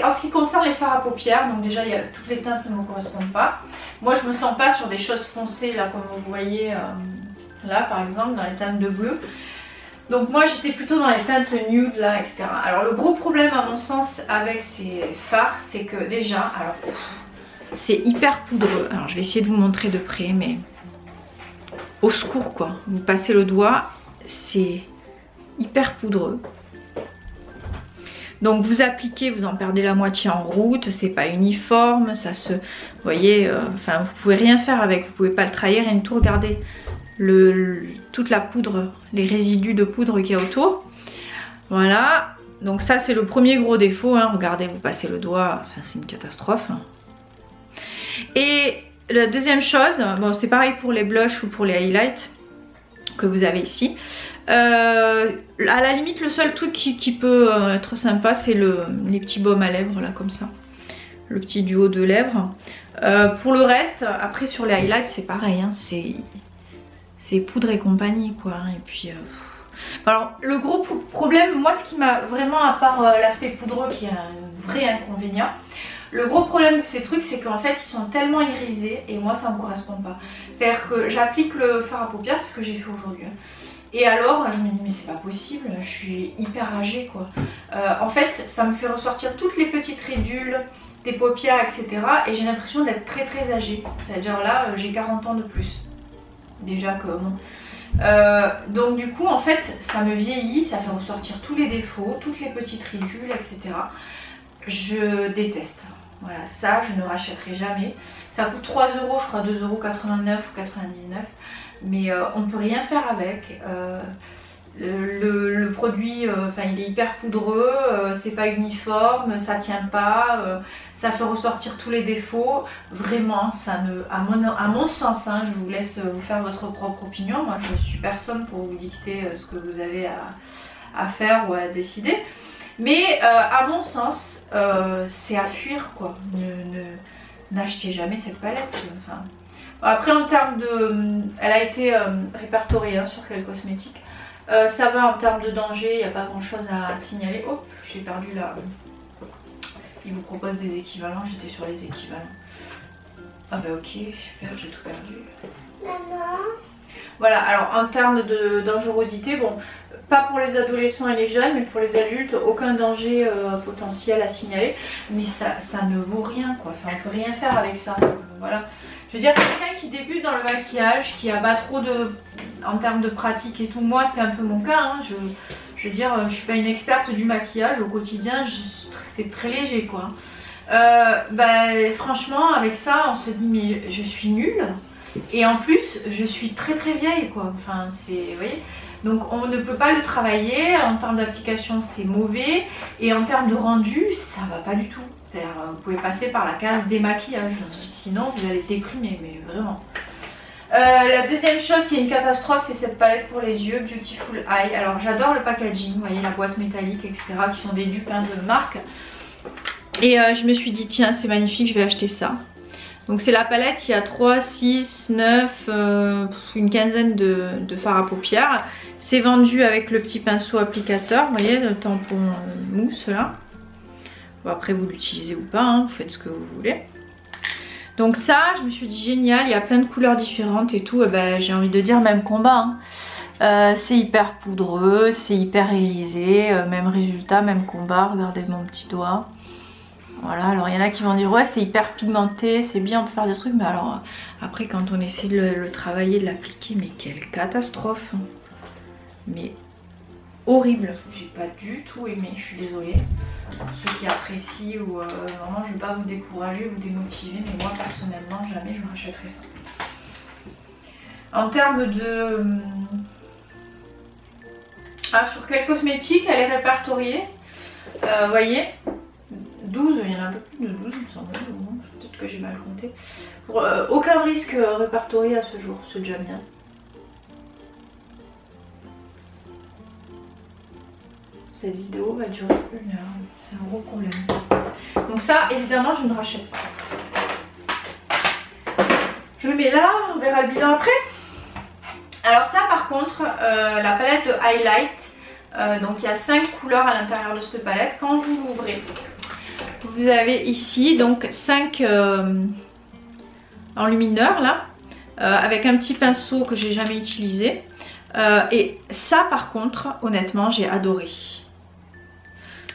en ce qui concerne les fards à paupières, donc déjà toutes les teintes ne me correspondent pas. Moi je me sens pas sur des choses foncées là comme vous voyez là par exemple dans les teintes de bleu. Donc moi j'étais plutôt dans les teintes nude là, etc. Alors le gros problème à mon sens avec ces fards, c'est que déjà, alors c'est hyper poudreux. Alors je vais essayer de vous montrer de près, mais au secours quoi. Vous passez le doigt, c'est hyper poudreux. Donc vous appliquez, vous en perdez la moitié en route, c'est pas uniforme, ça se... Vous voyez, enfin vous pouvez rien faire avec, vous pouvez pas le trahir, rien du tout, regardez. Toute la poudre, les résidus de poudre qu'il y a autour. Voilà, donc ça c'est le premier gros défaut, hein. Regardez, vous passez le doigt, enfin, c'est une catastrophe. Et la deuxième chose, bon c'est pareil pour les blushs ou pour les highlights que vous avez ici. À la limite le seul truc qui peut être sympa c'est les petits baumes à lèvres là comme ça. Le petit duo de lèvres. Pour le reste, après sur les highlights c'est pareil, hein, c'est poudre et compagnie quoi. Et puis alors le gros problème, moi ce qui m'a vraiment, à part l'aspect poudreux qui est un vrai inconvénient, le gros problème de ces trucs c'est qu'en fait ils sont tellement irisés et moi ça me correspond pas. C'est à dire que j'applique le fard à paupières, c'est ce que j'ai fait aujourd'hui. Et alors je me dis mais c'est pas possible, je suis hyper âgée quoi. En fait ça me fait ressortir toutes les petites ridules des paupières etc. Et j'ai l'impression d'être très très âgée. C'est à dire là j'ai 40 ans de plus. Déjà que bon. Donc du coup en fait ça me vieillit, ça fait ressortir tous les défauts, toutes les petites ridules etc. Je déteste. Voilà, ça je ne rachèterai jamais. Ça coûte 3 €, je crois 2,89 € ou 99. Mais on ne peut rien faire avec. Le produit, enfin il est hyper poudreux, c'est pas uniforme, ça tient pas, ça fait ressortir tous les défauts. Vraiment, ça ne, à mon sens, hein, je vous laisse vous faire votre propre opinion. Moi je ne suis personne pour vous dicter ce que vous avez à faire ou à décider. Mais à mon sens, c'est à fuir quoi. N'achetez jamais cette palette. Enfin, après en termes de... Elle a été répertoriée hein, sur Quel Cosmétique. Ça va en termes de danger, il n'y a pas grand chose à signaler. Hop, j'ai perdu là. Il vous propose des équivalents, j'étais sur les équivalents. Ah bah ok, super, j'ai tout perdu. Maman. Voilà, alors en termes de dangerosité, bon, pas pour les adolescents et les jeunes, mais pour les adultes, aucun danger potentiel à signaler. Mais ça ne vaut rien quoi, enfin on peut rien faire avec ça. Voilà. Je veux dire, quelqu'un qui débute dans le maquillage, qui a pas trop de en termes de pratique et tout, moi c'est un peu mon cas, hein. Je veux dire, je suis pas une experte du maquillage au quotidien, c'est très léger quoi. Franchement avec ça on se dit mais je suis nulle et en plus je suis très vieille quoi, enfin c'est, vous voyez, donc on ne peut pas le travailler, en termes d'application c'est mauvais et en termes de rendu ça va pas du tout, c'est-à-dire vous pouvez passer par la case démaquillage, sinon vous allez déprimer, mais vraiment. La deuxième chose qui est une catastrophe, c'est cette palette pour les yeux, Beautiful Eye. Alors j'adore le packaging, vous voyez la boîte métallique etc, qui sont des dupes de marque. Et je me suis dit tiens c'est magnifique, je vais acheter ça. Donc c'est la palette, il y a 3, 6, 9, une quinzaine de fards à paupières. C'est vendu avec le petit pinceau applicateur, vous voyez, le tampon mousse là. Bon, après vous l'utilisez ou pas, hein, vous faites ce que vous voulez. Donc ça, je me suis dit génial, il y a plein de couleurs différentes et tout, j'ai envie de dire même combat. Hein. C'est hyper poudreux, c'est hyper irisé, même résultat, même combat, regardez mon petit doigt. Voilà, alors il y en a qui vont dire ouais c'est hyper pigmenté, c'est bien, on peut faire des trucs, mais alors après quand on essaie de le travailler, de l'appliquer, mais quelle catastrophe. Mais horrible, j'ai pas du tout aimé, je suis désolée. Pour ceux qui apprécient ou vraiment je veux pas vous décourager, vous démotiver, mais moi personnellement jamais je rachèterai ça. En termes de... sur quel cosmétique elle est répertoriée, vous voyez 12, il y en a un peu plus de 12 il me semble, peut-être que j'ai mal compté. Pour, aucun risque répertorié à ce jour, c'est déjà bien. Cette vidéo va durer 1 heure, c'est un gros problème. Donc ça évidemment je ne rachète pas. Je le mets là, on verra le bilan après. Alors ça par contre, la palette de highlight, donc il y a 5 couleurs à l'intérieur de cette palette. Quand vous l'ouvrez, vous avez ici donc 5 enlumineurs là, avec un petit pinceau que j'ai jamais utilisé. Et ça par contre, honnêtement, j'ai adoré.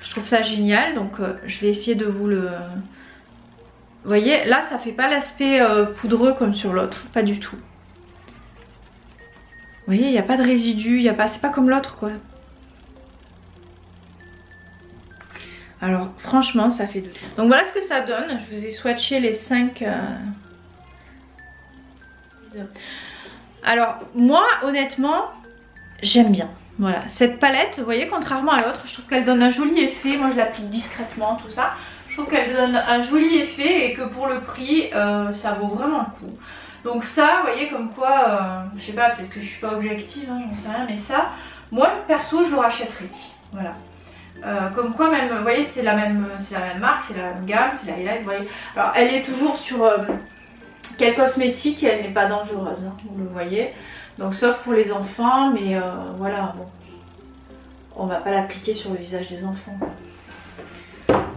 Je trouve ça génial, donc je vais essayer de vous le... Vous voyez, là ça fait pas l'aspect poudreux comme sur l'autre, pas du tout. Vous voyez, il n'y a pas de résidus, c'est pas comme l'autre quoi. Alors franchement ça fait 2. Donc voilà ce que ça donne, je vous ai swatché les 5... Alors moi honnêtement j'aime bien. Voilà, cette palette, vous voyez, contrairement à l'autre, je trouve qu'elle donne un joli effet. Moi je l'applique discrètement, tout ça. Je trouve qu'elle donne un joli effet et que pour le prix ça vaut vraiment le coup. Donc ça, vous voyez, comme quoi, je sais pas, peut-être que je suis pas objective, hein, j'en sais rien, mais ça, moi perso je le rachèterai. Voilà. Comme quoi même, vous voyez, c'est la même marque, c'est la même gamme, c'est la highlight, vous voyez. Alors elle est toujours sur quel cosmétique, elle n'est pas dangereuse, hein, vous le voyez. Donc sauf pour les enfants, mais voilà, bon, on va pas l'appliquer sur le visage des enfants.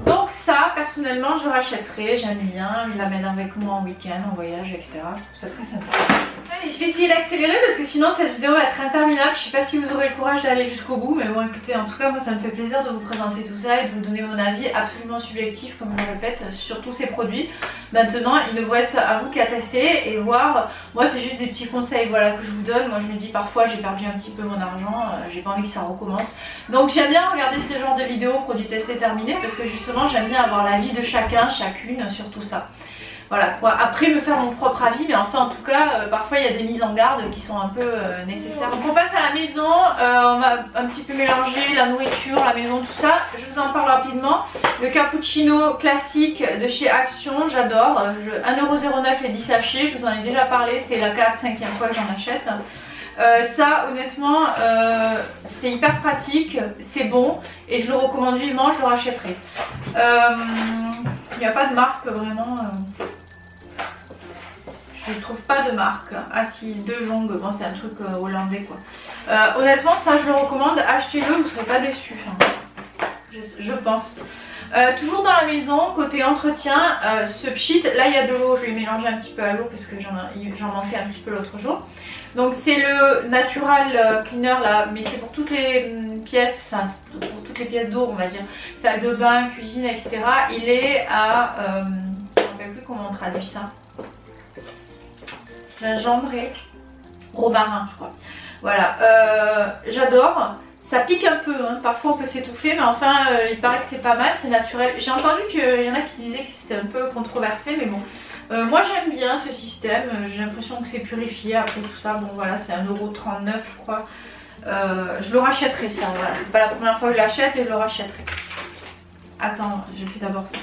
Donc ça, personnellement, je rachèterai, j'aime bien, je l'amène avec moi en week-end, en voyage, etc. Je trouve ça très sympa. Allez, je vais essayer d'accélérer parce que sinon cette vidéo va être interminable. Je sais pas si vous aurez le courage d'aller jusqu'au bout, mais bon écoutez, en tout cas moi ça me fait plaisir de vous présenter tout ça et de vous donner mon avis absolument subjectif, comme je le répète, sur tous ces produits. Maintenant il ne vous reste à vous qu'à tester et voir. Moi c'est juste des petits conseils, voilà, que je vous donne. Moi je me dis parfois j'ai perdu un petit peu mon argent, j'ai pas envie que ça recommence. Donc j'aime bien regarder ce genre de vidéos, produits testés terminés, parce que justement j'aime bien avoir l'avis de chacun, chacune sur tout ça. Voilà, pour après me faire mon propre avis, mais enfin en tout cas parfois il y a des mises en garde qui sont un peu nécessaires. Donc on passe à la maison, on va un petit peu mélanger la nourriture, la maison, tout ça. Je vous en parle rapidement. Le cappuccino classique de chez Action, j'adore. 1,09€ les 10 sachets, je vous en ai déjà parlé, c'est la 4-5e fois que j'en achète. Ça honnêtement c'est hyper pratique, c'est bon et je le recommande vivement, je le rachèterai. Il n'y a pas de marque vraiment, je ne trouve pas de marque. Ah si, De Jong, bon c'est un truc hollandais quoi. Honnêtement ça je le recommande, achetez-le, vous ne serez pas déçus, hein. Je pense. Toujours dans la maison, côté entretien, ce pchit, là il y a de l'eau, je vais mélanger un petit peu à l'eau parce que j'en manquais un petit peu l'autre jour. Donc c'est le Natural Cleaner là, mais c'est pour toutes les pièces, enfin pour toutes les pièces d'eau on va dire, salle de bain, cuisine, etc. Il est à, je ne sais plus comment on traduit ça, gingembré. romarin je crois. Voilà, j'adore. Ça pique un peu, hein. Parfois on peut s'étouffer, mais enfin il paraît que c'est pas mal, c'est naturel. J'ai entendu qu'il y en a qui disaient que c'était un peu controversé, mais bon. Moi j'aime bien ce système, j'ai l'impression que c'est purifié après tout ça. Bon voilà, c'est 1,39 € je crois. Je le rachèterai ça, voilà. C'est pas la première fois que je l'achète et je le rachèterai. Attends, je fais d'abord ça.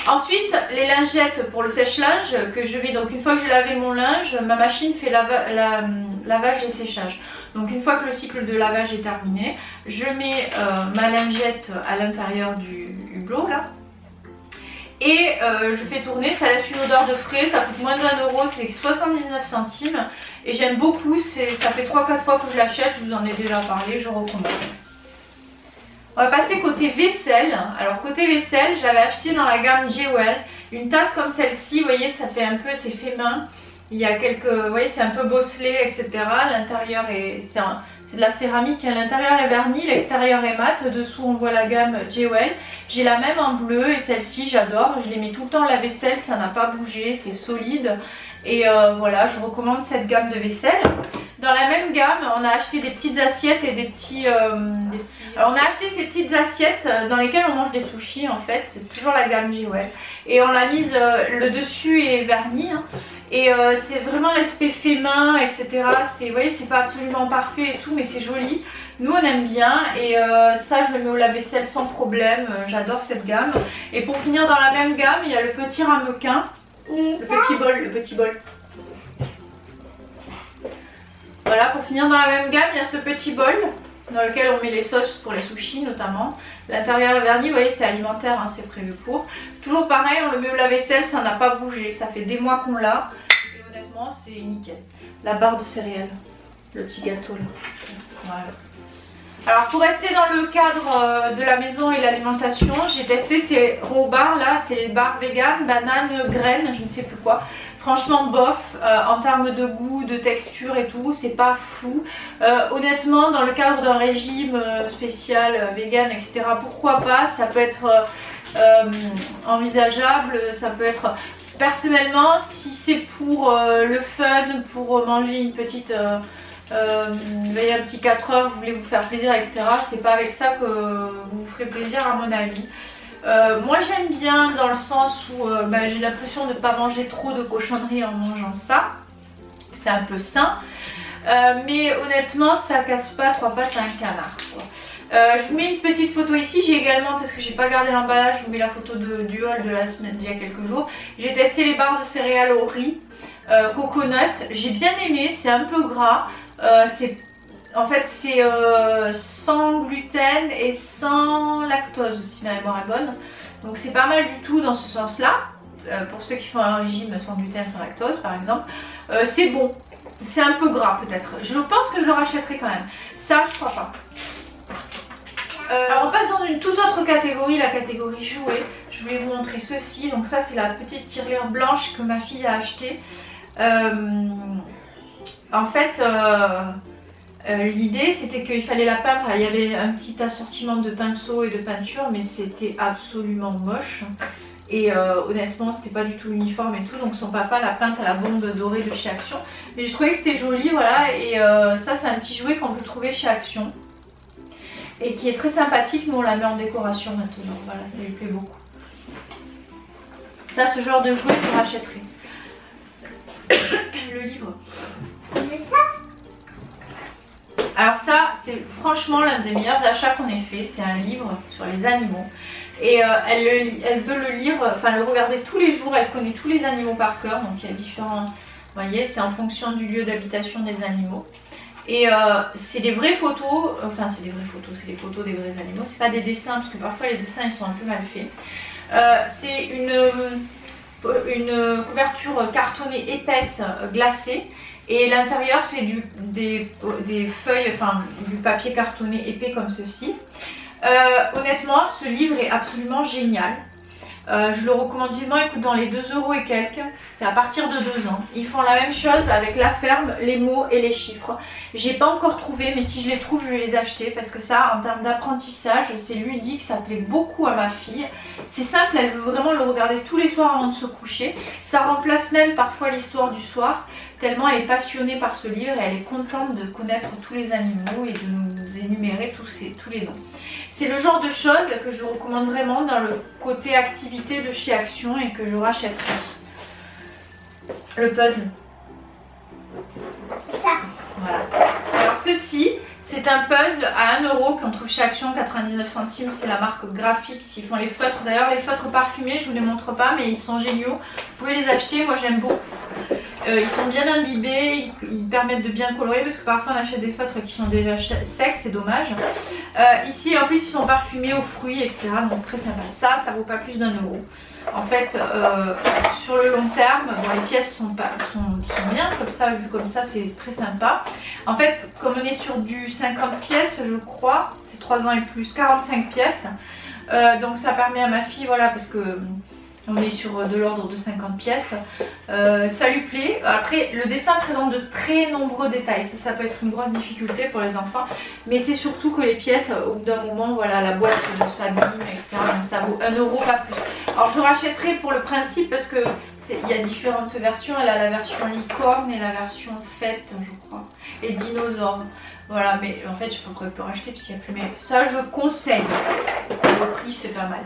Ensuite, les lingettes pour le sèche-linge que je vais, donc une fois que j'ai lavé mon linge, ma machine fait lavage et séchage. Donc une fois que le cycle de lavage est terminé, je mets ma lingette à l'intérieur du hublot là. Et je fais tourner, ça laisse une odeur de frais, ça coûte moins d'1 €, c'est 79 centimes. Et j'aime beaucoup, ça fait 3-4 fois que je l'achète, je vous en ai déjà parlé, je recommande. On va passer côté vaisselle. Alors côté vaisselle, j'avais acheté dans la gamme Jewel une tasse comme celle-ci. Vous voyez, ça fait un peu, c'est fait main. Il y a quelques, vous voyez, c'est un peu bosselé, etc. L'intérieur c'est de la céramique. L'intérieur est verni, l'extérieur est mat. Dessous, on voit la gamme Jewel. J'ai la même en bleu et celle-ci, j'adore. Je les mets tout le temps à la vaisselle, ça n'a pas bougé, c'est solide. Et voilà, je recommande cette gamme de vaisselle. Dans la même gamme, on a acheté des petites assiettes et des petits... Alors on a acheté ces petites assiettes dans lesquelles on mange des sushis en fait. C'est toujours la gamme Jewel. Et on l'a mise, le dessus est verni. Hein. Et c'est vraiment l'aspect fait main, etc. Vous voyez, c'est pas absolument parfait et tout, mais c'est joli. Nous on aime bien et ça je le mets au lave-vaisselle sans problème. J'adore cette gamme. Et pour finir dans la même gamme, il y a le petit ramequin. Le petit bol. Voilà, pour finir dans la même gamme, il y a ce petit bol dans lequel on met les sauces pour les sushis notamment. L'intérieur est verni, vous voyez, c'est alimentaire, hein, c'est prévu pour. Toujours pareil, on le met au lave-vaisselle, ça n'a pas bougé, ça fait des mois qu'on l'a. Et honnêtement, c'est nickel. La barre de céréales, le petit gâteau là. Voilà. Alors pour rester dans le cadre de la maison et l'alimentation, j'ai testé ces raw bars là, c'est les bars vegan, banane, graines, je ne sais plus quoi. Franchement bof, en termes de goût, de texture et tout, c'est pas fou. Honnêtement, dans le cadre d'un régime spécial, vegan, etc., pourquoi pas, ça peut être envisageable, ça peut être... Personnellement, si c'est pour le fun, pour manger une petite... vous voyez, un petit 4 heures, vous voulez vous faire plaisir, etc. C'est pas avec ça que vous vous ferez plaisir à mon avis. Moi j'aime bien dans le sens où j'ai l'impression de ne pas manger trop de cochonneries en mangeant ça. C'est un peu sain. Mais honnêtement ça casse pas 3 pattes à un canard quoi. Je vous mets une petite photo ici, j'ai également, parce que j'ai pas gardé l'emballage, je vous mets la photo du haul de la semaine d'il y a quelques jours. J'ai testé les barres de céréales au riz, coconut, j'ai bien aimé, c'est un peu gras. En fait c'est sans gluten et sans lactose si ma mémoire est bonne. Donc c'est pas mal du tout dans ce sens là. Pour ceux qui font un régime sans gluten, sans lactose par exemple. C'est bon. C'est un peu gras peut-être. Je pense que je le rachèterai quand même. Ça je crois pas. Alors on passe dans une toute autre catégorie, la catégorie jouets. Je voulais vous montrer ceci. Donc ça c'est la petite tirelire blanche que ma fille a achetée. En fait, l'idée c'était qu'il fallait la peindre. Il y avait un petit assortiment de pinceaux et de peinture, mais c'était absolument moche. Et honnêtement, c'était pas du tout uniforme et tout. Donc son papa l'a peinte à la bombe dorée de chez Action. Mais j'ai trouvé que c'était joli, voilà. Et ça, c'est un petit jouet qu'on peut trouver chez Action. Et qui est très sympathique. Nous, on la met en décoration maintenant. Voilà, ça lui plaît beaucoup. Ça, ce genre de jouet, je rachèterai. Le livre. Alors ça, c'est franchement l'un des meilleurs achats qu'on ait fait. C'est un livre sur les animaux. Et elle veut le lire, enfin le regarder tous les jours. Elle connaît tous les animaux par cœur. Donc il y a différents... Vous voyez, c'est en fonction du lieu d'habitation des animaux. Et c'est des vraies photos. Enfin c'est des vraies photos, c'est des photos des vrais animaux. C'est pas des dessins, parce que parfois les dessins ils sont un peu mal faits. C'est une couverture cartonnée épaisse glacée. Et l'intérieur c'est des feuilles, enfin du papier cartonné épais comme ceci. Honnêtement ce livre est absolument génial. Je le recommande vivement, il coûte dans les 2 € et quelques. C'est à partir de 2 ans. Ils font la même chose avec la ferme, les mots et les chiffres. J'ai pas encore trouvé, mais si je les trouve, je vais les acheter parce que ça, en termes d'apprentissage, c'est ludique, ça plaît beaucoup à ma fille. C'est simple, elle veut vraiment le regarder tous les soirs avant de se coucher. Ça remplace même parfois l'histoire du soir, tellement elle est passionnée par ce livre et elle est contente de connaître tous les animaux et de nous énumérer tous les noms. C'est le genre de choses que je recommande vraiment dans le côté activité de chez Action et que je rachèterai. Le puzzle. Ça. Voilà. Alors ceci, c'est un puzzle à 1 € qu'on trouve chez Action, 99 centimes. C'est la marque Graphics. Ils font les feutres. D'ailleurs, les feutres parfumés, je vous les montre pas, mais ils sont géniaux. Vous pouvez les acheter. Moi, j'aime beaucoup. Ils sont bien imbibés, ils permettent de bien colorer parce que parfois on achète des feutres qui sont déjà secs, c'est dommage. Ici en plus ils sont parfumés aux fruits, etc. Donc très sympa. Ça vaut pas plus d'1 €. En fait, sur le long terme, bon, les pièces sont bien comme ça, vu comme ça c'est très sympa. En fait, comme on est sur du 50 pièces, je crois, c'est 3 ans et plus, 45 pièces. Donc ça permet à ma fille, voilà, parce que on est sur de l'ordre de 50 pièces. Ça lui plaît. Après, le dessin présente de très nombreux détails. Ça peut être une grosse difficulté pour les enfants. Mais c'est surtout que les pièces, au bout d'un moment, voilà, la boîte s'abîme, etc. Donc ça vaut 1 €, pas plus. Alors je rachèterai pour le principe parce que il y a différentes versions. Elle a la version licorne et la version fête, je crois. Et dinosaures. Voilà, mais en fait je pourrais plus racheter parce qu'il n'y a plus. Mais ça je conseille. Le prix c'est pas mal.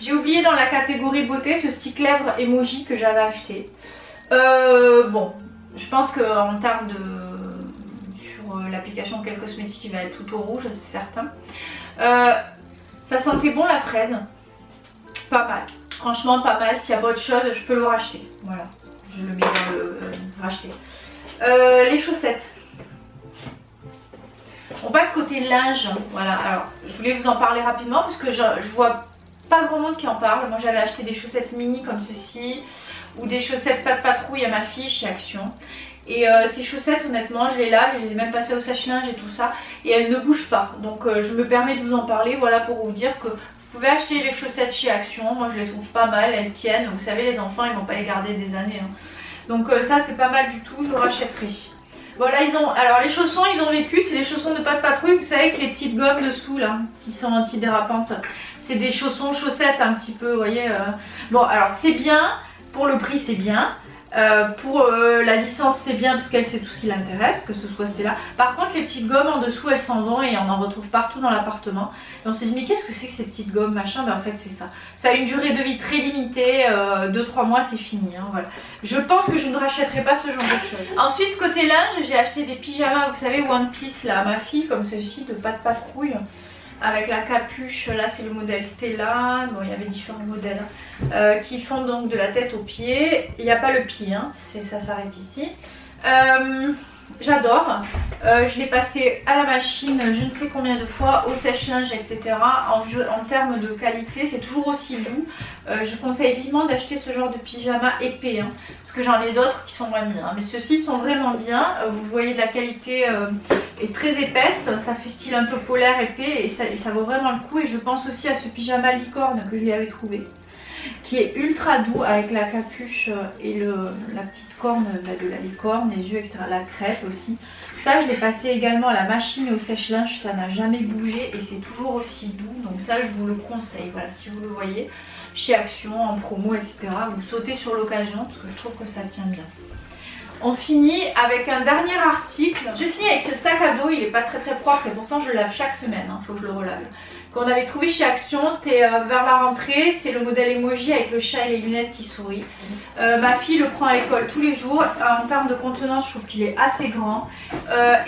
J'ai oublié dans la catégorie beauté ce stick lèvres emoji que j'avais acheté. Bon, je pense qu'en termes de... sur l'application Quel Cosmétique il va être tout au rouge, c'est certain. Ça sentait bon la fraise. Pas mal. Franchement pas mal. S'il y a pas autre chose, je peux le racheter. Voilà. Je le mets dans le racheter. Les chaussettes. On passe côté linge, voilà. Alors je voulais vous en parler rapidement parce que je vois pas grand monde qui en parle. Moi j'avais acheté des chaussettes mini comme ceci ou des chaussettes pas de patrouille à ma fille chez Action. Et ces chaussettes honnêtement je les lave, je les ai même passées au sèche-linge et tout ça et elles ne bougent pas. Donc je me permets de vous en parler, voilà, pour vous dire que vous pouvez acheter les chaussettes chez Action. Moi je les trouve pas mal, elles tiennent. Vous savez les enfants ils vont pas les garder des années. Hein. Donc ça c'est pas mal du tout, je rachèterai. Voilà, alors les chaussons ils ont vécu, c'est des chaussons de pas de patrouille, vous savez, avec les petites gommes dessous là, qui sont antidérapantes. C'est des chaussons chaussettes un petit peu, vous voyez. Bon alors c'est bien, pour le prix c'est bien. Pour la licence c'est bien parce qu'elle sait tout ce qui l'intéresse, que ce soit Stella. Par contre les petites gommes en dessous elles s'en vont et on en retrouve partout dans l'appartement. Et on s'est dit mais qu'est-ce que c'est que ces petites gommes machin? Ben en fait c'est ça. Ça a une durée de vie très limitée, 2-3 mois c'est fini. Hein, voilà. Je pense que je ne rachèterai pas ce genre de choses. Ensuite côté linge j'ai acheté des pyjamas, vous savez One Piece là à ma fille comme ceci de pas de patrouille. Avec la capuche, là c'est le modèle Stella, bon il y avait différents modèles qui font donc de la tête aux pieds. Il n'y a pas le pied, hein, ça s'arrête ici. J'adore, je l'ai passé à la machine je ne sais combien de fois, au sèche-linge etc. En termes de qualité c'est toujours aussi doux. Je conseille vivement d'acheter ce genre de pyjama épais, hein, parce que j'en ai d'autres qui sont moins bien, hein, mais ceux-ci sont vraiment bien. Vous voyez la qualité est très épaisse, ça fait style un peu polaire épais et ça vaut vraiment le coup. Et je pense aussi à ce pyjama licorne que je lui avais trouvé, qui est ultra doux avec la capuche et la petite corne de la licorne, les yeux, etc. La crête aussi. Ça je l'ai passé également à la machine et au sèche-linge, ça n'a jamais bougé et c'est toujours aussi doux. Donc ça je vous le conseille, voilà, si vous le voyez chez Action, en promo, etc. Vous sautez sur l'occasion parce que je trouve que ça tient bien. On finit avec un dernier article. Je finis avec ce sac à dos, il est pas très propre et pourtant je le lave chaque semaine, hein, faut que je le relave. Qu'on avait trouvé chez Action, c'était vers la rentrée, c'est le modèle emoji avec le chat et les lunettes qui sourient. Ma fille le prend à l'école tous les jours. En termes de contenance je trouve qu'il est assez grand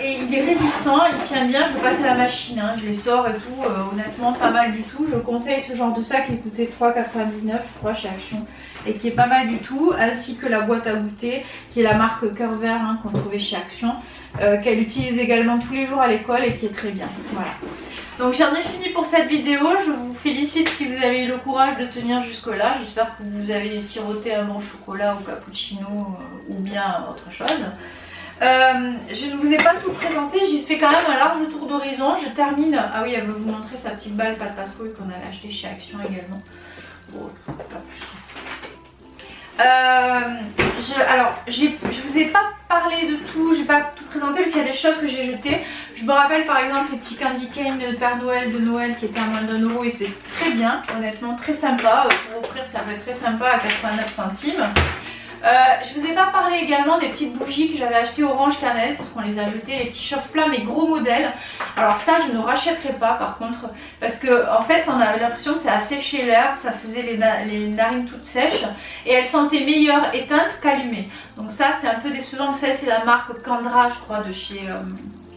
et il est résistant, il tient bien. Je passe à la machine, hein, je les sors et tout, honnêtement pas mal du tout. Je conseille ce genre de sac qui coûtait 3,99 € je crois chez Action et qui est pas mal du tout, ainsi que la boîte à goûter qui est la marque Cœur Vert, hein, qu'on trouvait chez Action, qu'elle utilise également tous les jours à l'école et qui est très bien. Voilà. Donc j'en ai fini pour cette vidéo, je vous félicite si vous avez eu le courage de tenir jusque là. J'espère que vous avez siroté un bon chocolat ou cappuccino ou bien autre chose. Je ne vous ai pas tout présenté, j'ai fait quand même un large tour d'horizon. Je termine, ah oui elle veut vous montrer sa petite balle pas de patrouille qu'on avait acheté chez Action également. Bon, pas plus. Alors, je vous ai pas parlé de tout, j'ai pas tout présenté parce qu'il y a des choses que j'ai jetées. Je me rappelle par exemple les petits candy cane de Père Noël de Noël qui étaient à moins d'1 € et c'est très bien, honnêtement très sympa. Pour offrir ça va être très sympa à 89 centimes. Je vous ai pas parlé également des petites bougies que j'avais achetées orange cannelle parce qu'on les a jetées, les petits chauffe-plats mais gros modèles. Alors ça je ne rachèterai pas par contre parce que en fait on avait l'impression que ça a séché l'air, ça faisait les narines toutes sèches et elles sentaient meilleure éteintes qu'allumées. Donc ça c'est un peu décevant, vous savez c'est la marque Candra je crois de chez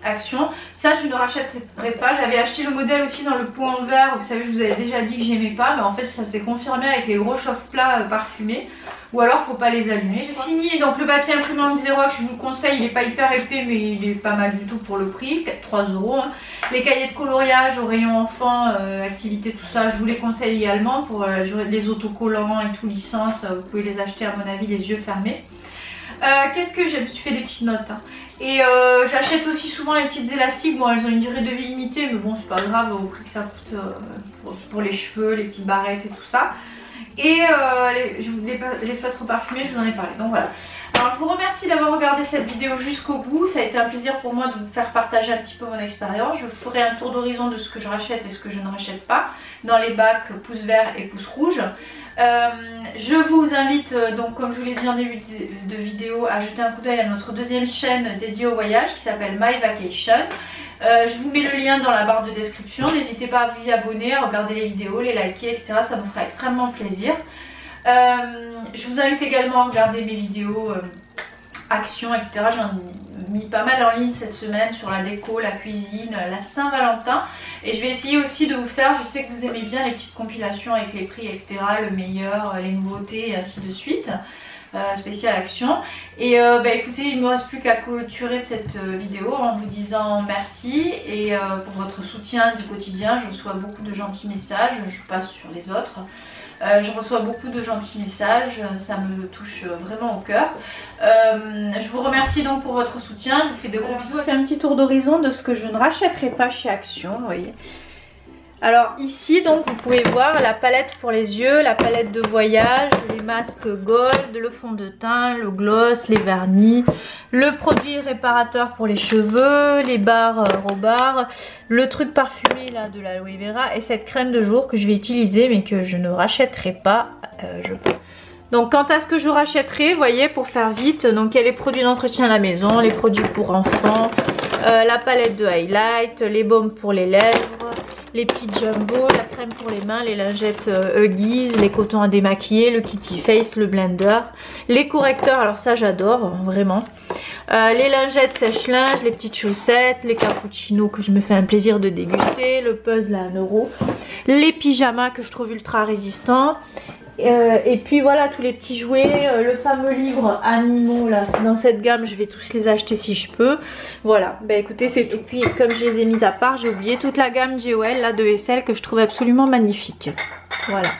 Action. Ça je ne rachèterai pas. J'avais acheté le modèle aussi dans le pot en verre, vous savez je vous avais déjà dit que j'aimais pas mais en fait ça s'est confirmé avec les gros chauffe-plats parfumés. Ou alors faut pas les allumer. J'ai fini donc le papier imprimante Xerox, je vous le conseille, il n'est pas hyper épais mais il est pas mal du tout pour le prix, 3 €. Hein. Les cahiers de coloriage au rayon enfant, activité tout ça, je vous les conseille également pour les autocollants et tout licence, vous pouvez les acheter à mon avis les yeux fermés. Qu'est-ce que j'ai, je me suis fait des petites notes hein. Et j'achète aussi souvent les petites élastiques, bon elles ont une durée de vie limitée mais bon c'est pas grave au prix que ça coûte pour les cheveux, les petites barrettes et tout ça. Et les feutres parfumés, je vous en ai parlé. Donc voilà. Alors je vous remercie d'avoir regardé cette vidéo jusqu'au bout. Ça a été un plaisir pour moi de vous faire partager un petit peu mon expérience. Je ferai un tour d'horizon de ce que je rachète et ce que je ne rachète pas dans les bacs pouce vert et pouce rouge. Je vous invite donc comme je vous l'ai dit en début de vidéo à jeter un coup d'œil à notre deuxième chaîne dédiée au voyage qui s'appelle My Vacation. Je vous mets le lien dans la barre de description, n'hésitez pas à vous y abonner, à regarder les vidéos, les liker, etc. Ça nous fera extrêmement plaisir. Je vous invite également à regarder mes vidéos actions, etc. J'en ai mis pas mal en ligne cette semaine sur la déco, la cuisine, la Saint-Valentin. Et je vais essayer aussi de vous faire, je sais que vous aimez bien les petites compilations avec les prix, etc. Le meilleur, les nouveautés et ainsi de suite. Spécial action. Et écoutez, il ne me reste plus qu'à clôturer cette vidéo en vous disant merci et pour votre soutien du quotidien. Je reçois beaucoup de gentils messages, je passe sur les autres. Je reçois beaucoup de gentils messages, ça me touche vraiment au cœur. Je vous remercie donc pour votre soutien, je vous fais de gros bisous. Je fais un petit tour d'horizon de ce que je ne rachèterai pas chez Action, vous voyez. Alors ici donc vous pouvez voir la palette pour les yeux, la palette de voyage, les masques gold, le fond de teint, le gloss, les vernis, le produit réparateur pour les cheveux, les barres Robard, le truc parfumé là de l'aloe vera et cette crème de jour que je vais utiliser mais que je ne rachèterai pas. Donc quant à ce que je rachèterai, vous voyez pour faire vite, donc il y a les produits d'entretien à la maison, les produits pour enfants, la palette de highlight, les baumes pour les lèvres, les petits jumbo, la crème pour les mains, les lingettes Huggies, les cotons à démaquiller, le Kitty Face, le blender, les correcteurs, alors ça j'adore vraiment, les lingettes sèche-linge, les petites chaussettes, les cappuccinos que je me fais un plaisir de déguster, le puzzle à 1 €, les pyjamas que je trouve ultra résistants. Et puis voilà tous les petits jouets, le fameux livre animaux là dans cette gamme, je vais tous les acheter si je peux. Voilà, bah écoutez c'est tout. Puis comme je les ai mis à part, j'ai oublié toute la gamme JOL là de vaisselle que je trouve absolument magnifique. Voilà.